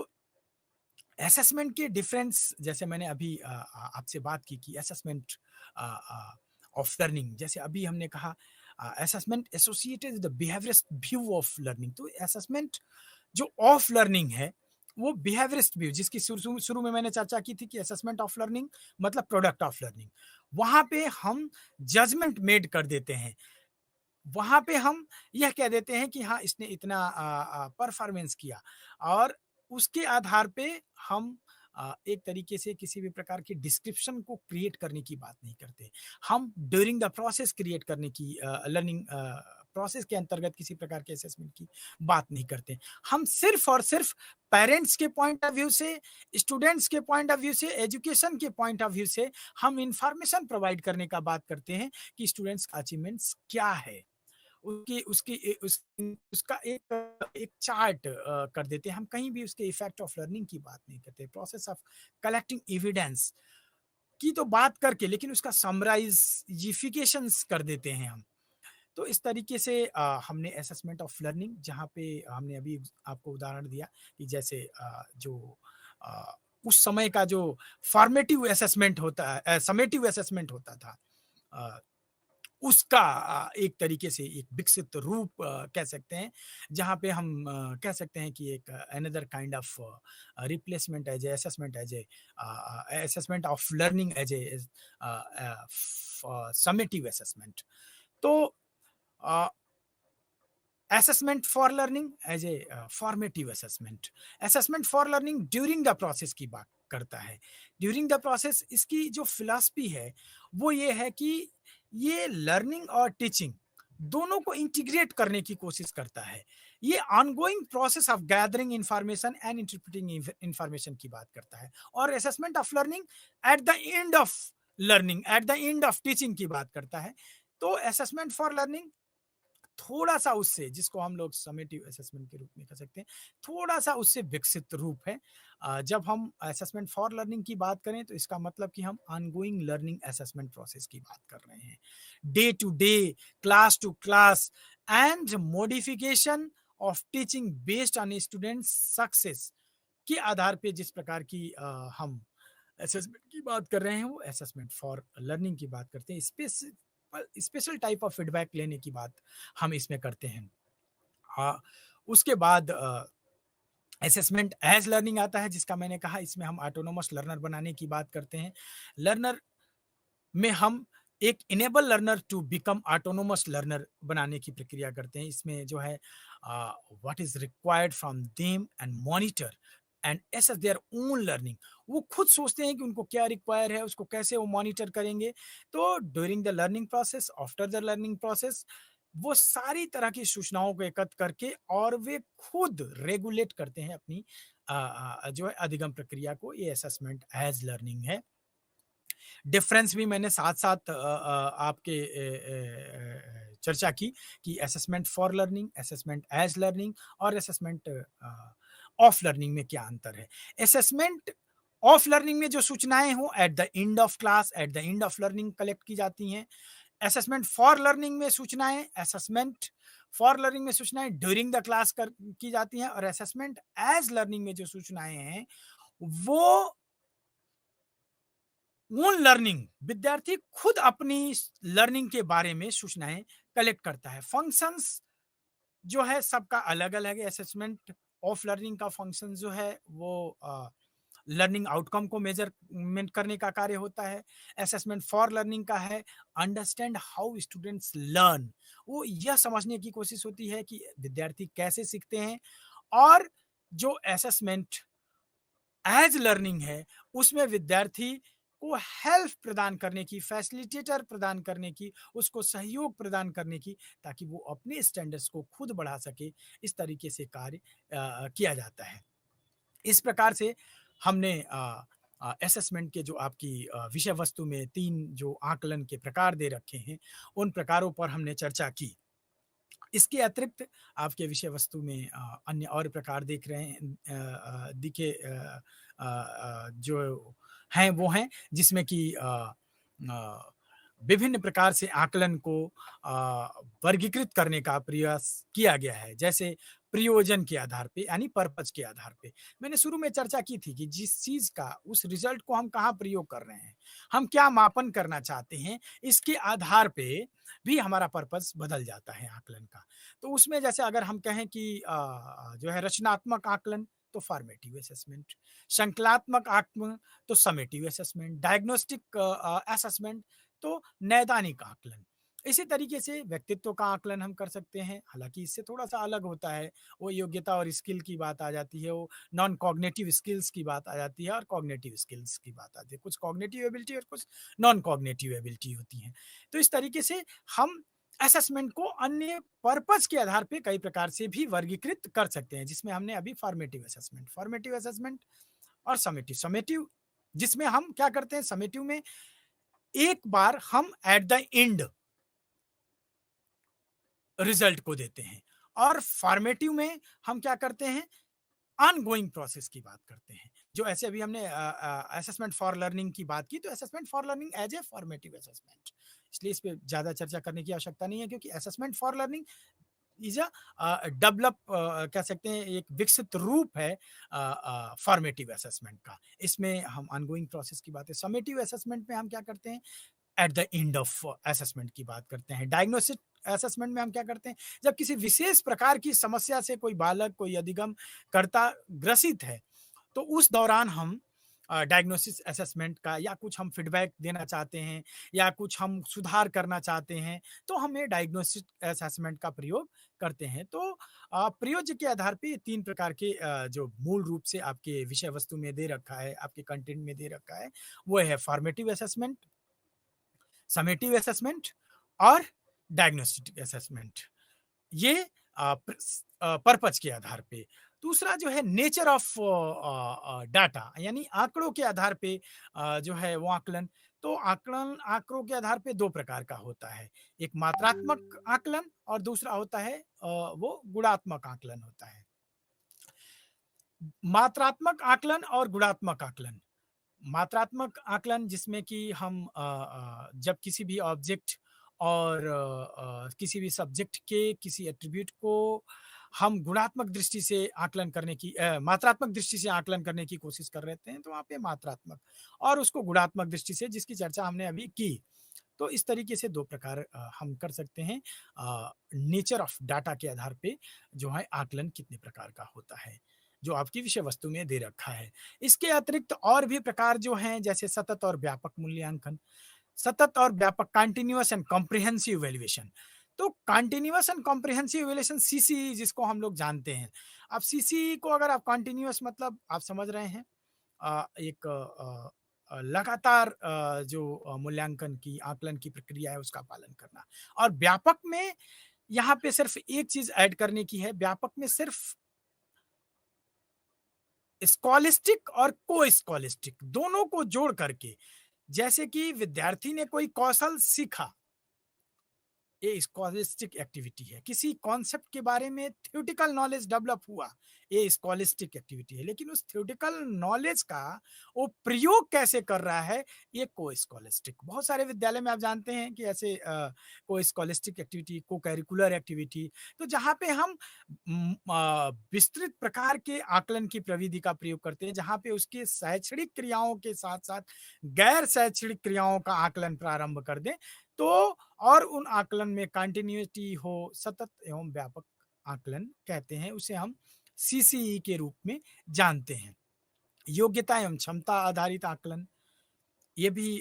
असेसमेंट के डिफरेंस जैसे मैंने अभी आपसे बात की कि असेसमेंट ऑफ लर्निंग, जैसे अभी हमने कहा assessment associated the behaviourist view of learning. तो असेसमेंट जो ऑफ लर्निंग है वो बिहेवियरिस्ट व्यू, जिसकी शुरू शुरू में मैंने चर्चा की थी कि असेसमेंट ऑफ लर्निंग मतलब प्रोडक्ट ऑफ लर्निंग। वहां पे हम जजमेंट मेड कर देते हैं, वहां पे हम यह कह देते हैं कि हाँ इसने इतना परफॉर्मेंस किया, और उसके आधार पे हम एक तरीके से किसी भी प्रकार की डिस्क्रिप्शन को क्रिएट करने की बात नहीं करते। हम ड्यूरिंग द प्रोसेस क्रिएट करने की लर्निंग प्रोसेस के अंतर्गत किसी प्रकार के असेसमेंट की बात नहीं करते। हम सिर्फ और सिर्फ पेरेंट्स के पॉइंट ऑफ व्यू से, स्टूडेंट्स के पॉइंट ऑफ व्यू से, एजुकेशन के पॉइंट ऑफ व्यू से हम इंफॉर्मेशन प्रोवाइड करने का बात करते हैं कि स्टूडेंट्स का अचीवमेंट्स क्या है। उसकी उसकी उसका एक चार्ट कर देते हैं। हम कहीं भी उसके इफेक्ट ऑफ लर्निंग की बात नहीं करते। प्रोसेस ऑफ कलेक्टिंग एविडेंस की तो बात करके, लेकिन उसका समराइजिफिकेशंस कर देते हैं हम। तो इस तरीके से हमने असेसमेंट ऑफ लर्निंग, जहाँ पे हमने अभी आपको उदाहरण दिया कि जैसे जो उस समय का जो फॉर्मेटिव असेसमेंट होता है, समेटिव असेसमेंट होता था, उसका एक तरीके से एक विकसित रूप कह सकते हैं, जहाँ पे हम कह सकते हैं कि एक another kind of replacement as a assessment, as a assessment of learning, as a summative assessment. तो assessment for learning as a formative assessment. Assessment for learning during the process की बात करता है। ड्यूरिंग द प्रोसेस इसकी जो philosophy है वो ये है कि ये लर्निंग और टीचिंग दोनों को इंटीग्रेट करने की कोशिश करता है। ये ongoing process of gathering information and interpreting information की बात करता है। और assessment of learning at the end of learning, at the end of teaching की बात करता है। तो असेसमेंट फॉर लर्निंग थोड़ा-सा उससे, जिसको हम लोग समेटिव असेसमेंट के रूप में कह सकते हैं, थोड़ा-सा उससे विकसित रूप है। जब हम असेसमेंट फॉर लर्निंग की बात करें तो इसका मतलब कि हम ऑनगोइंग लर्निंग असेसमेंट प्रोसेस की बात कर रहे हैं। Day to day, class to class and modification of teaching based on students success के आधार पे जिस प्रकार की हम असेसमेंट की बात कर रहे हैं, वो असेसमेंट फॉर लर्निंग की बात करते हैं। स्पेशल टाइप ऑफ फीडबैक लेने की बात हम इसमें करते हैं। हाँ, उसके बाद असेसमेंट एज लर्निंग आता है, जिसका मैंने कहा इसमें हम ऑटोनोमस लर्नर बनाने की बात करते हैं। लर्नर में हम एक enable learner to become autonomous learner बनाने की प्रक्रिया करते हैं। इसमें जो है what is required from them and monitor and assess their own learning. वो खुद सोचते हैं कि उनको क्या रिक्वायर है, उसको कैसे वो मॉनिटर करेंगे। तो during the learning process, after the learning process, वो सारी तरह की सूचनाओं को एकत्र करके और वे खुद रेगुलेट करते हैं अपनी जो है अधिगम प्रक्रिया को। ये असेसमेंट एज लर्निंग है। डिफरेंस भी मैंने साथ-साथ आपके चर्चा की कि assessment for learning, assessment as learning और असेसमेंट ऑफ लर्निंग में क्या अंतर है। असेसमेंट ऑफ लर्निंग में जो सूचनाएं हो at the end of class, at the end of learning collect की जाती हैं। असेसमेंट फॉर लर्निंग में सूचनाएं, असेसमेंट फॉर लर्निंग में सूचनाएं ड्यूरिंग द क्लास की जाती हैं। और असेसमेंट एज लर्निंग में जो सूचनाएं हैं वो ओन लर्निंग, विद्यार्थी खुद अपनी लर्निंग के बारे में सूचनाएं कलेक्ट करता है। फंक्शंस जो है सबका अलग अलग है। असेसमेंट ऑफ लर्निंग का फंक्शन जो है वो लर्निंग आउटकम को मेजरमेंट करने का कार्य होता है। असेसमेंट फॉर लर्निंग का है अंडरस्टैंड हाउ स्टूडेंट्स लर्न। वो यह समझने की कोशिश होती है कि विद्यार्थी कैसे सीखते हैं। और जो असेसमेंट एज लर्निंग है उसमें विद्यार्थी को हेल्प प्रदान करने की, फैसिलिटेटर प्रदान करने की, उसको सहयोग प्रदान करने की, ताकि वो अपने स्टैंडर्ड्स को खुद बढ़ा सके, इस तरीके से कार्य किया जाता है। इस प्रकार से हमने असेसमेंट के जो आपकी विषय वस्तु में 3 जो आकलन के प्रकार दे रखे हैं, उन प्रकारों पर हमने चर्चा की। इसके अतिरिक्त आपके विषय वस्तु में अन्य और प्रकार दिख रहे हैं जो हैं वो हैं जिसमें कि अ, विभिन्न प्रकार से आकलन को अ, वर्गीकृत करने का प्रयास किया गया है। जैसे प्रयोजन के आधार पे यानी पर्पज़ के आधार पे। मैंने शुरू में चर्चा की थी कि जिस चीज़ का उस रिज़ल्ट को हम कहाँ प्रयोग कर रहे हैं, हम क्या मापन करना चाहते हैं, इसके आधार पे भी हमारा पर्पज़ बदल जाता है आकलन का। तो उसमें जैसे अगर हम कहें कि जो है रचनात्मक आकलन तो फॉर्मेटिव असेसमेंट, संकलात्मक आकलन तो समेटिव असेसमेंट, डायग्नोस्टिक असेसमेंट तो नैदानिक आकलन। इसी तरीके से व्यक्तित्व का आकलन हम कर सकते हैं, हालाँकि इससे थोड़ा-सा अलग होता है, वो योग्यता और स्किल की बात आ जाती है, वो नॉन कॉग्निटिव स्किल्स की बात आ जाती है और कॉग्निटिव स्किल्स की बात आती है। कुछ कॉग्निटिव एबिलिटी और कुछ नॉन कॉग्निटिव एबिलिटी होती हैं। तो इस तरीके से हम असेसमेंट को अन्य पर्पस के आधार पे कई प्रकार से भी वर्गीकृत कर सकते हैं, जिसमें हमने अभी फॉर्मेटिव असेसमेंट और समेटिव जिसमें हम क्या करते हैं, समेटिव में एक बार हम एट द एंड रिजल्ट को देते हैं और फॉर्मेटिव में हम क्या करते हैं, ऑनगोइंग प्रोसेस की बात करते हैं। जो ऐसे अभी हमने असेसमेंट फॉर लर्निंग की बात की, तो assessment for learning as a formative assessment, इसलिए इस पे ज़्यादा चर्चा करने की आवश्यकता नहीं है, क्योंकि assessment for learning is develop कह सकते हैं, एक विकसित रूप है फॉर्मेटिव असेसमेंट का। इसमें हम ऑनगोइंग प्रोसेस की बात है। समेटिव असेसमेंट में हम क्या करते हैं, at the end of assessment की बात करते हैं। डायग्नोस्टिक असेसमेंट में हम क्या करते हैं, जब किसी विशेष प्रकार की समस्या से कोई बालक, कोई अधिगम कर्ता ग्रसित है, तो उस दौरान हम डायग्नोसिस असेसमेंट का या कुछ हम फीडबैक देना चाहते हैं या कुछ हम सुधार करना चाहते हैं, तो हमें डायग्नोसिस असेसमेंट का प्रयोग करते हैं। तो प्रयोज्य के आधार पे ये 3 प्रकार के जो मूल रूप से आपके विषय वस्तु में दे रखा है, आपके कंटेंट में दे रखा है, वो है फॉर्मेटिव असेसमेंट, समेटिव असेसमेंट और डायग्नोस्टिक असेसमेंट। ये पर्पज के आधार पे। दूसरा जो है नेचर ऑफ डाटा, यानी आंकड़ों के आधार पे जो है वो आकलन। तो आकलन आंकड़ों के आधार पे 2 प्रकार का होता है। एक मात्रात्मक आकलन और दूसरा होता है वो गुणात्मक आकलन होता है। मात्रात्मक आकलन और गुणात्मक आकलन। मात्रात्मक आकलन जिसमें कि हम जब किसी भी ऑब्जेक्ट और किसी भी सब्जेक्ट के किसी एट्रीब्यूट को हम गुणात्मक दृष्टि से आकलन करने की मात्रात्मक दृष्टि से आकलन करने की कोशिश कर रहे हैं, तो वहाँ पे मात्रात्मक, और उसको गुणात्मक दृष्टि से जिसकी चर्चा हमने अभी की। तो इस तरीके से 2 प्रकार हम कर सकते हैं नेचर ऑफ डाटा के आधार पे जो है आकलन कितने प्रकार का होता है, जो आपकी विषय वस्तु में दे रखा है। इसके अतिरिक्त और भी प्रकार जो हैं, जैसे सतत और व्यापक मूल्यांकन, सतत और व्यापक कंटीन्यूअस एंड कॉम्प्रिहेंसिव इवैल्यूएशन। तो continuous and comprehensive evaluation CC जिसको हम लोग जानते हैं। अब सीसी को अगर आप कंटीन्यूअस मतलब आप समझ रहे हैं एक लगातार जो मूल्यांकन की आकलन की प्रक्रिया है उसका पालन करना। और व्यापक में यहाँ पे सिर्फ एक चीज़ ऐड करने की है, व्यापक में सिर्फ स्कॉलिस्टिक और को-स्कॉलिस्टिक दोनों को जोड़ करके, जैसे कि विद्यार्थी ने कोई कौशल सीखा, ये स्कॉलिस्टिक एक्टिविटी है। किसी कॉन्सेप्ट के बारे में थ्योरेटिकल नॉलेज डेवलप हुआ, ये स्कॉलिस्टिक एक्टिविटी है। लेकिन उस थ्योरेटिकल नॉलेज का वो प्रयोग कैसे कर रहा है, ये को स्कॉलिस्टिक। बहुत सारे विद्यालय में आप जानते हैं कि ऐसे को स्कॉलिस्टिक एक्टिविटी, को करिकुलर एक्टिविटी, तो जहाँ पे हम विस्तृत प्रकार के आकलन की प्रविधि का प्रयोग करते हैं, जहाँ पे उसके शैक्षणिक क्रियाओं के साथ साथ गैर शैक्षणिक क्रियाओं का आकलन प्रारंभ कर दें, तो और उन आकलन में कंटिन्यूटी हो, सतत एवं व्यापक आकलन कहते हैं, उसे हम सीसीई के रूप में जानते हैं। योग्यता एवं क्षमता आधारित आकलन, ये भी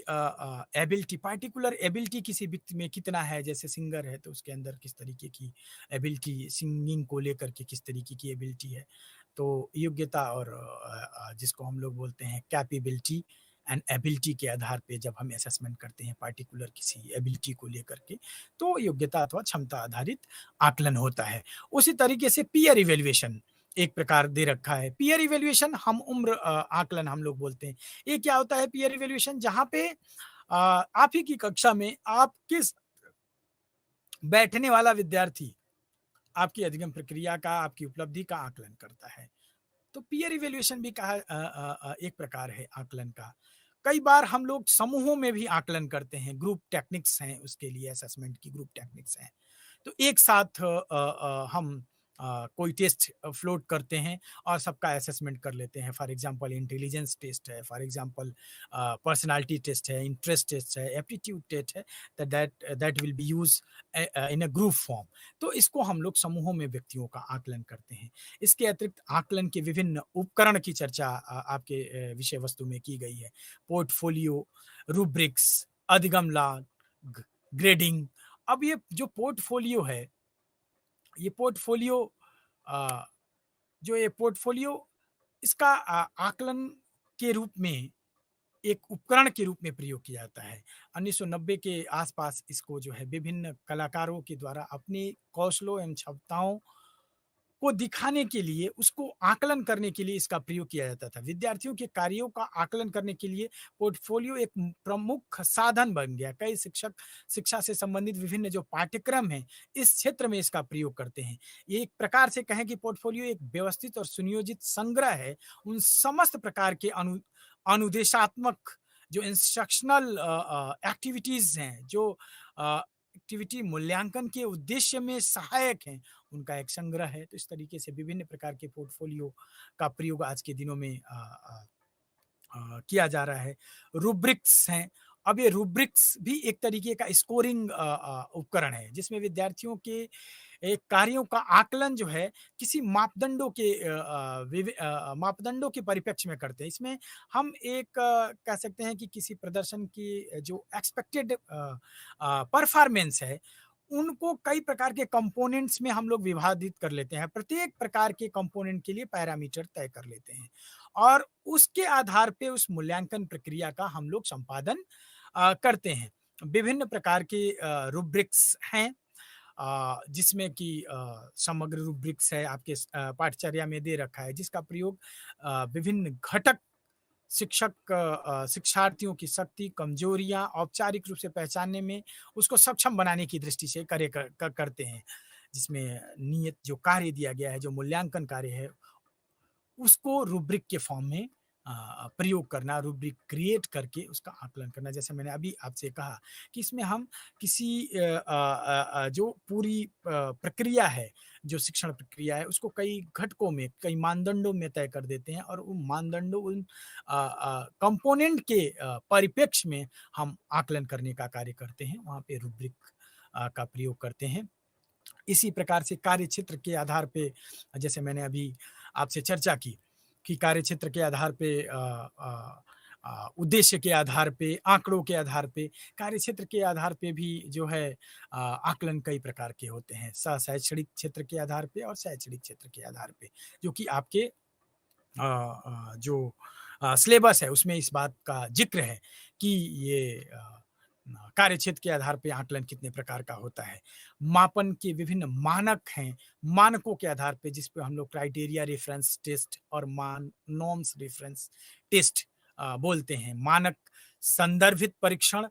एबिलिटी, पार्टिकुलर एबिलिटी किसी व्यक्ति में कितना है, जैसे सिंगर है तो उसके अंदर किस तरीके की एबिलिटी, सिंगिंग को लेकर के किस तरीके की एबिलिटी है। तो योग्यता और जिसको हम लोग बोलते हैं कैपेबिलिटी, एंड एबिलिटी के आधार पे जब हम असेसमेंट करते हैं पार्टिकुलर किसी एबिलिटी को लेकर के, तो योग्यता अथवा क्षमता आधारित आकलन होता है। उसी तरीके से पीयर इवैल्यूएशन एक प्रकार दे रखा है। पीयर इवैल्यूएशन हम उम्र आकलन हम लोग बोलते हैं। ये क्या होता है पीयर इवैल्यूएशन? जहाँ पे आप ही की कक्षा में आप किस बैठने वाला विद्यार्थी आपकी अधिगम प्रक्रिया का, आपकी उपलब्धि का आकलन करता है। तो पीयर इवैल्यूएशन भी कहा एक प्रकार है आकलन का। कई बार हम लोग समूहों में भी आकलन करते हैं, ग्रुप टेक्निक्स हैं उसके लिए, असेसमेंट की ग्रुप टेक्निक्स हैं। तो एक साथ हम कोई टेस्ट फ्लोट करते हैं और सबका असेसमेंट कर लेते हैं। फॉर एग्जांपल इंटेलिजेंस टेस्ट है, फॉर एग्जांपल पर्सनालिटी टेस्ट है, इंटरेस्ट टेस्ट है, एप्टीट्यूड टेस्ट है, that that will be use in a group form. तो इसको हम लोग समूहों में व्यक्तियों का आकलन करते हैं। इसके अतिरिक्त आकलन के विभिन्न उपकरण की चर्चा आपके विषय वस्तु में की गई है। पोर्टफोलियो, रूब्रिक्स, अधिगम लाभ, ग्रेडिंग। अब ये जो पोर्टफोलियो है, ये पोर्टफोलियो अ, जो ये पोर्टफोलियो इसका आकलन के रूप में एक उपकरण के रूप में प्रयोग किया जाता है। 1990 के आसपास इसको जो है विभिन्न कलाकारों के द्वारा अपने कौशलों एवं क्षमताओं को दिखाने के लिए, उसको आकलन करने के लिए इसका प्रयोग किया जाता था। विद्यार्थियों के कार्यों का आकलन करने के लिए पोर्टफोलियो एक प्रमुख साधन बन गया। कई शिक्षक शिक्षा से संबंधित विभिन्न जो पाठ्यक्रम हैं, इस क्षेत्र में इसका प्रयोग करते हैं। ये एक प्रकार से कहें कि पोर्टफोलियो एक व्यवस्थित और सुनियोजित संग्रह है, उन समस्त प्रकार के अनुदेशात्मक जो इंस्ट्रक्शनल एक्टिविटीज़ हैं, जो एक्टिविटी मूल्यांकन के उद्देश्य में सहायक हैं, उनका एक संग्रह है। तो इस तरीके से विभिन्न प्रकार के पोर्टफोलियो का प्रयोग आज के दिनों में किया जा रहा है। रूब्रिक्स हैं। अब ये रूब्रिक्स भी एक तरीके का स्कोरिंग उपकरण है, जिसमें विद्यार्थियों के कार्यों का आकलन जो है किसी मापदंडों के परिप्रेक्ष्य में करते हैं। इसमें हम एक कह सकते हैं कि किसी प्रदर्शन की जो एक्सपेक्टेड परफॉर्मेंस है, उनको कई प्रकार के कंपोनेंट्स में हम लोग विभाजित कर लेते हैं। प्रत्येक प्रकार के कंपोनेंट के लिए पैरामीटर तय कर लेते हैं और उसके आधार पे उस मूल्यांकन प्रक्रिया का हम लोग संपादन करते हैं। विभिन्न प्रकार के रूब्रिक्स हैं, जिसमें कि समग्र रूब्रिक्स है, आपके पाठचर्या में दे रखा है, जिसका प्रयोग विभिन्न घटक शिक्षार्थियों की शक्ति, कमजोरियां औपचारिक रूप से पहचानने में उसको सक्षम बनाने की दृष्टि से करते हैं। जिसमें नियत जो कार्य दिया गया है, जो मूल्यांकन कार्य है, उसको रूब्रिक के फॉर्म में प्रयोग करना, रूब्रिक क्रिएट करके उसका आकलन करना। जैसे मैंने अभी आपसे कहा कि इसमें हम किसी जो पूरी प्रक्रिया है, जो शिक्षण प्रक्रिया है, उसको कई घटकों में, कई मानदंडों में तय कर देते हैं और उन मानदंडों, उन कंपोनेंट के परिप्रेक्ष्य में हम आकलन करने का कार्य करते हैं। वहाँ पे रूब्रिक का प्रयोग करते हैं। इसी प्रकार से कार्यक्षेत्र के आधार पे, जैसे मैंने अभी आपसे चर्चा की कि कार्यक्षेत्र के आधार पे उद्देश्य के आधार पे, आंकड़ों के आधार पे, कार्यक्षेत्र के आधार पे भी जो है आकलन कई प्रकार के होते हैं। शैक्षणिक क्षेत्र के आधार पे और शैक्षणिक क्षेत्र के आधार पे, जो कि आपके जो सिलेबस है उसमें इस बात का ज़िक्र है कि ये कार्यक्षेत्र के आधार पे आकलन कितने प्रकार का होता है। मापन के विभिन्न मानक हैं, मानकों के आधार पे जिस पे हम लोग क्राइटेरिया रेफरेंस टेस्ट और नॉर्म्स रेफरेंस टेस्ट बोलते हैं। मानक संदर्भित परीक्षण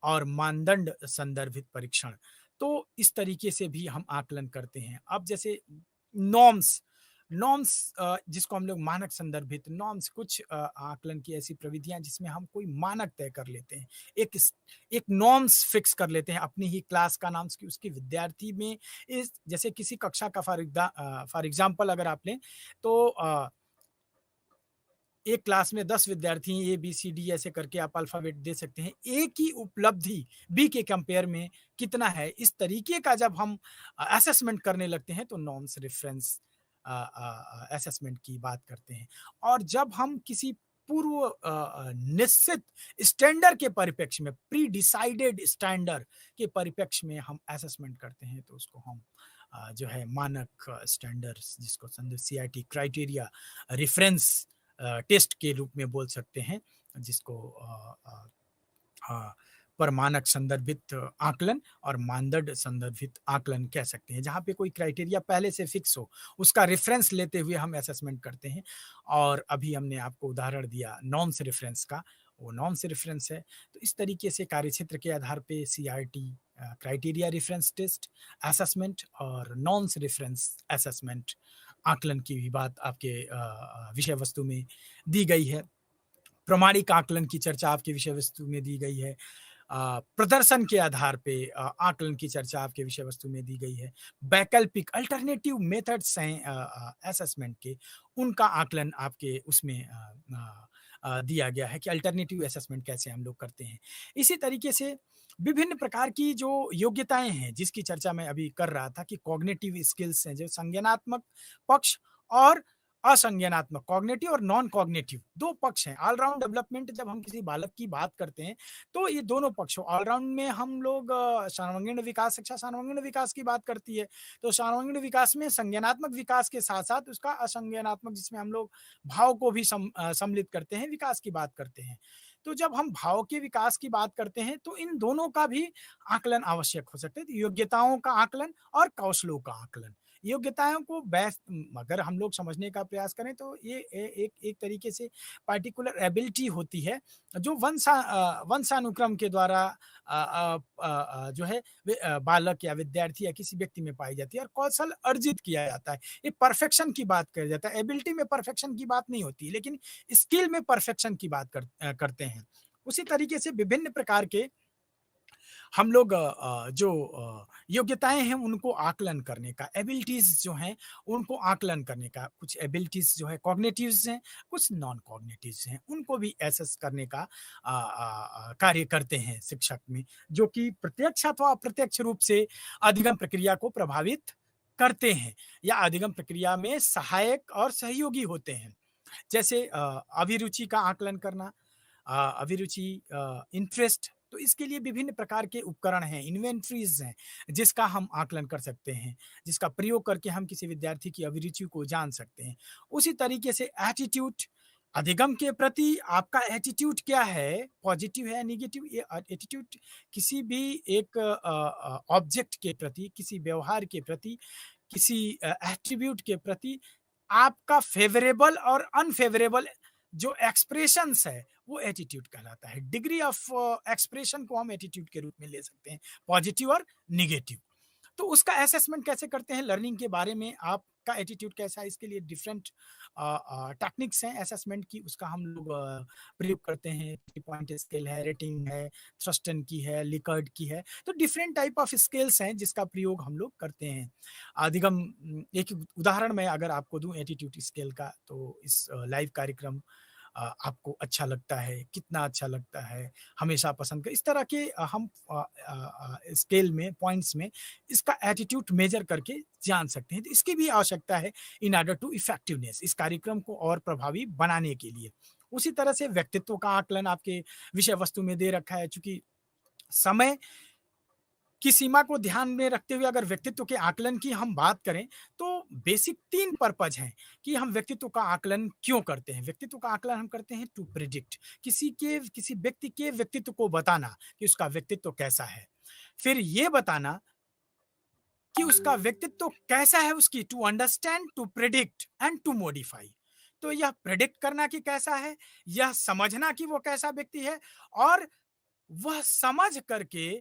और मानदंड संदर्भित परीक्षण। तो इस तरीके से भी हम आकलन करते हैं। अब जैसे नॉर्म्स नॉर्म्स जिसको हम लोग मानक संदर्भित नॉर्म्स, कुछ आकलन की ऐसी प्रविधियां जिसमें हम कोई मानक तय कर लेते हैं, एक नॉर्म्स फिक्स कर लेते हैं अपनी ही क्लास का नाम, कि उसके विद्यार्थी में इस, जैसे किसी कक्षा का फॉर एग्जांपल अगर आप लें तो एक क्लास में 10 विद्यार्थी हैं, ए बी सी डी ऐसे करके आप अल्फाबेट दे सकते हैं। ए की उपलब्धि बी के कंपेयर में कितना है, इस तरीके का जब हम असेसमेंट करने लगते हैं तो नॉर्म्स रेफरेंस असेसमेंट की बात करते हैं। और जब हम किसी पूर्व निश्चित स्टैंडर्ड के परिप्रेक्ष्य में, प्री डिसाइडेड स्टैंडर्ड के परिप्रेक्ष्य में हम असेसमेंट करते हैं, तो उसको हम जो है मानक स्टैंडर्ड्स, जिसको सीआईटी क्राइटेरिया रेफरेंस टेस्ट के रूप में बोल सकते हैं, जिसको हाँ, पर मानक संदर्भित आकलन और मानदंड संदर्भित आकलन कह सकते हैं, जहाँ पे कोई क्राइटेरिया पहले से फिक्स हो, उसका रेफरेंस लेते हुए हम असेसमेंट करते हैं। और अभी हमने आपको उदाहरण दिया नॉर्म्स रेफरेंस का, वो नॉर्म्स रेफरेंस है। तो इस तरीके से कार्यक्षेत्र के आधार पे CRT, criteria reference test assessment और नॉर्म्स रेफरेंस असेसमेंट आकलन की भी बात आपके विषय वस्तु में दी गई है। प्रामाणिक आकलन की चर्चा आपके विषय वस्तु में दी गई है। प्रदर्शन के आधार पे आकलन की चर्चा आपके विषय वस्तु में दी गई है। वैकल्पिक अल्टरनेटिव मेथड्स हैं असेसमेंट के, उनका आकलन आपके उसमें दिया गया है कि अल्टरनेटिव असेसमेंट कैसे हम लोग करते हैं। इसी तरीके से विभिन्न प्रकार की जो योग्यताएँ हैं, जिसकी चर्चा मैं अभी कर रहा था कि कॉग्निटिव स्किल्स हैं, जो संज्ञानात्मक पक्ष और असंज्ञानात्मक, कॉग्निटिव और नॉन कॉग्निटिव 2 पक्ष हैं। ऑल राउंड डेवलपमेंट जब हम किसी बालक की बात करते हैं, तो ये दोनों पक्ष ऑल राउंड में हम लोग सर्वांगीण विकास, शिक्षा सर्वांगीण विकास की बात करती है। तो सर्वांगीण विकास में संज्ञानात्मक विकास के साथ-साथ उसका असंज्ञानात्मक, जिसमें हम लोग भाव को भी सम्मिलित करते हैं, विकास की बात करते हैं। तो जब हम भाव के विकास की बात करते हैं, तो इन दोनों का भी आकलन आवश्यक हो सकता है। तो योग्यताओं का आकलन और कौशलों का आकलन। योग्यताओं को अगर हम लोग समझने का प्रयास करें, तो ये एक एक तरीके से पार्टिकुलर एबिलिटी होती है, जो वंशानुक्रम के द्वारा जो है बालक या विद्यार्थी या किसी व्यक्ति में पाई जाती है और कौशल अर्जित किया जाता है। ये परफेक्शन की बात किया जाता है। एबिलिटी में परफेक्शन की बात नहीं होती, लेकिन स्किल में परफेक्शन की बात करते हैं। उसी तरीके से विभिन्न प्रकार के हम लोग जो योग्यताएँ हैं उनको आकलन करने का, एबिलिटीज़ जो हैं उनको आकलन करने का, कुछ एबिलिटीज़ जो है कॉग्निटिव्स हैं, कुछ नॉन कॉग्निटिव्स हैं, उनको भी एसेस करने का कार्य करते हैं शिक्षक में, जो कि प्रत्यक्ष अथवा अप्रत्यक्ष रूप से अधिगम प्रक्रिया को प्रभावित करते हैं या अधिगम प्रक्रिया में सहायक और सहयोगी होते हैं। जैसे अभिरुचि का आकलन करना, अभिरुचि, इंटरेस्ट, तो इसके लिए विभिन्न प्रकार के उपकरण हैं, इन्वेंटरीज हैं, जिसका हम आकलन कर सकते हैं, जिसका प्रयोग करके हम किसी विद्यार्थी की अभिरुचि को जान सकते हैं। उसी तरीके से एटीट्यूड, अधिगम के प्रति आपका एटीट्यूड क्या है, पॉजिटिव है या नेगेटिव, ये एटीट्यूड किसी भी एक ऑब्जेक्ट के प्रति, किसी व्यवहार के प्रति, किसी एट्रीब्यूट के प्रति आपका फेवरेबल और अनफेवरेबल जो एक्सप्रेशंस है, वो एटीट्यूड कहलाता है। डिग्री ऑफ एक्सप्रेशन को हम एटीट्यूड के रूप में ले सकते हैं, पॉजिटिव और नेगेटिव। तो उसका असेसमेंट कैसे करते हैं, लर्निंग के बारे में आपका एटीट्यूड कैसा है, इसके लिए डिफरेंट टेक्निक्स हैं असेसमेंट की, उसका हम लोग प्रयोग करते हैं। 3 पॉइंट स्केल है, रेटिंग है, थ्रस्टन की है, लिकर्ट की है। तो डिफरेंट टाइप ऑफ स्केल्स हैं जिसका प्रयोग हम लोग करते हैं। अधिगम, एक उदाहरण मैं अगर आपको दूँ एटीट्यूड स्केल का, तो इस लाइव कार्यक्रम आपको अच्छा लगता है, कितना अच्छा लगता है, हमेशा पसंद कर, इस तरह के हम स्केल में, पॉइंट्स में इसका एटीट्यूड मेजर करके जान सकते हैं। तो इसकी भी आवश्यकता है इन ऑर्डर टू इफेक्टिवनेस, इस कार्यक्रम को और प्रभावी बनाने के लिए। उसी तरह से व्यक्तित्व का आकलन आपके विषय वस्तु में दे रखा है, चूँकि समय की सीमा को ध्यान में रखते हुए अगर व्यक्तित्व के आकलन की हम बात करें, तो बेसिक 3 पर्पज़ हैं कि हम व्यक्तित्व का आकलन क्यों करते हैं। व्यक्तित्व का आकलन हम करते हैं टू प्रेडिक्ट, किसी व्यक्ति के व्यक्तित्व को बताना कि उसका व्यक्तित्व कैसा है। फिर ये बताना कि उसका व्यक्तित्व कैसा है, उसकी to understand, to predict and to modify. तो यह प्रेडिक्ट करना कि कैसा है, यह समझना कि वो कैसा व्यक्ति है, और वह समझ करके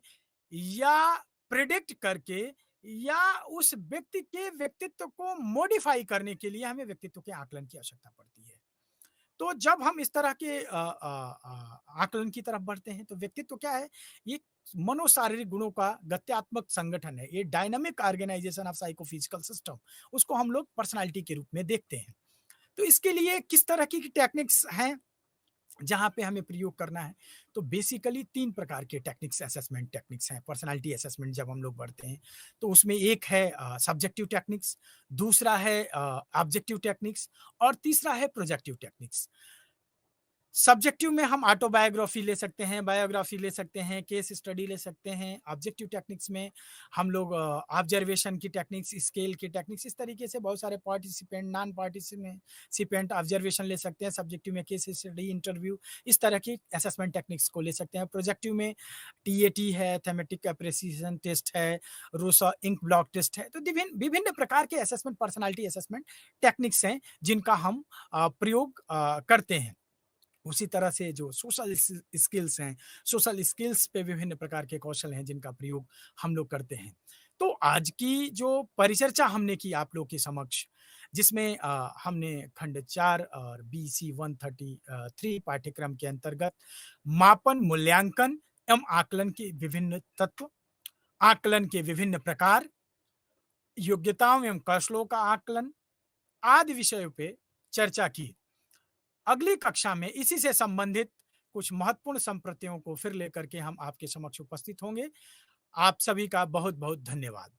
या प्रेडिक्ट करके या उस व्यक्ति के व्यक्तित्व को मॉडिफाई करने के लिए हमें व्यक्तित्व के आकलन की आवश्यकता पड़ती है। तो जब हम इस तरह के आकलन की तरफ बढ़ते हैं, तो व्यक्तित्व क्या है, ये मनोशारीरिक गुणों का गत्यात्मक संगठन है, ये dynamic organisation of psychophysical system, उसको हम लोग पर्सनालिटी के रूप में देखते हैं। तो इसके लिए किस तरह की टेक्निक्स हैं जहाँ पे हमें प्रयोग करना है, तो बेसिकली 3 प्रकार के टेक्निक्स, असेसमेंट टेक्निक्स हैं। पर्सनालिटी असेसमेंट जब हम लोग बढ़ते हैं, तो उसमें एक है सब्जेक्टिव टेक्निक्स, दूसरा है ऑब्जेक्टिव टेक्निक्स और तीसरा है प्रोजेक्टिव टेक्निक्स। सब्जेक्टिव में हम ऑटोबायोग्राफी ले सकते हैं, बायोग्राफी ले सकते हैं, केस स्टडी ले सकते हैं। ऑब्जेक्टिव टेक्निक्स में हम लोग ऑब्जर्वेशन की टेक्निक्स, स्केल की टेक्निक्स, इस तरीके से बहुत सारे पार्टिसिपेंट, नॉन पार्टिसिपेंट ऑब्जर्वेशन ले सकते हैं। सब्जेक्टिव में केस स्टडी, इंटरव्यू, इस तरह की असेसमेंट टेक्निक्स को ले सकते हैं। प्रोजेक्टिव में टीएटी है, थेमेटिक एप्रिसिएशन टेस्ट है, रूसो इंक ब्लॉक टेस्ट है। तो विभिन्न विभिन्न प्रकार के असेसमेंट, पर्सनैलिटी असेसमेंट टेक्निक्स हैं जिनका हम प्रयोग करते हैं। उसी तरह से जो सोशल स्किल्स हैं, सोशल स्किल्स पे विभिन्न प्रकार के कौशल हैं जिनका प्रयोग हम लोग करते हैं। तो आज की जो परिचर्चा हमने की आप लोग के समक्ष, जिसमें हमने खंड 4 और बीसी 133 पाठ्यक्रम के अंतर्गत मापन, मूल्यांकन एवं आकलन के विभिन्न तत्व, आकलन के विभिन्न प्रकार, योग्यताओं एवं कौशलों का आकलन आदि विषयों पे चर्चा की। अगली कक्षा में इसी से संबंधित कुछ महत्वपूर्ण संप्रतियों को फिर लेकर के हम आपके समक्ष उपस्थित होंगे। आप सभी का बहुत-बहुत धन्यवाद।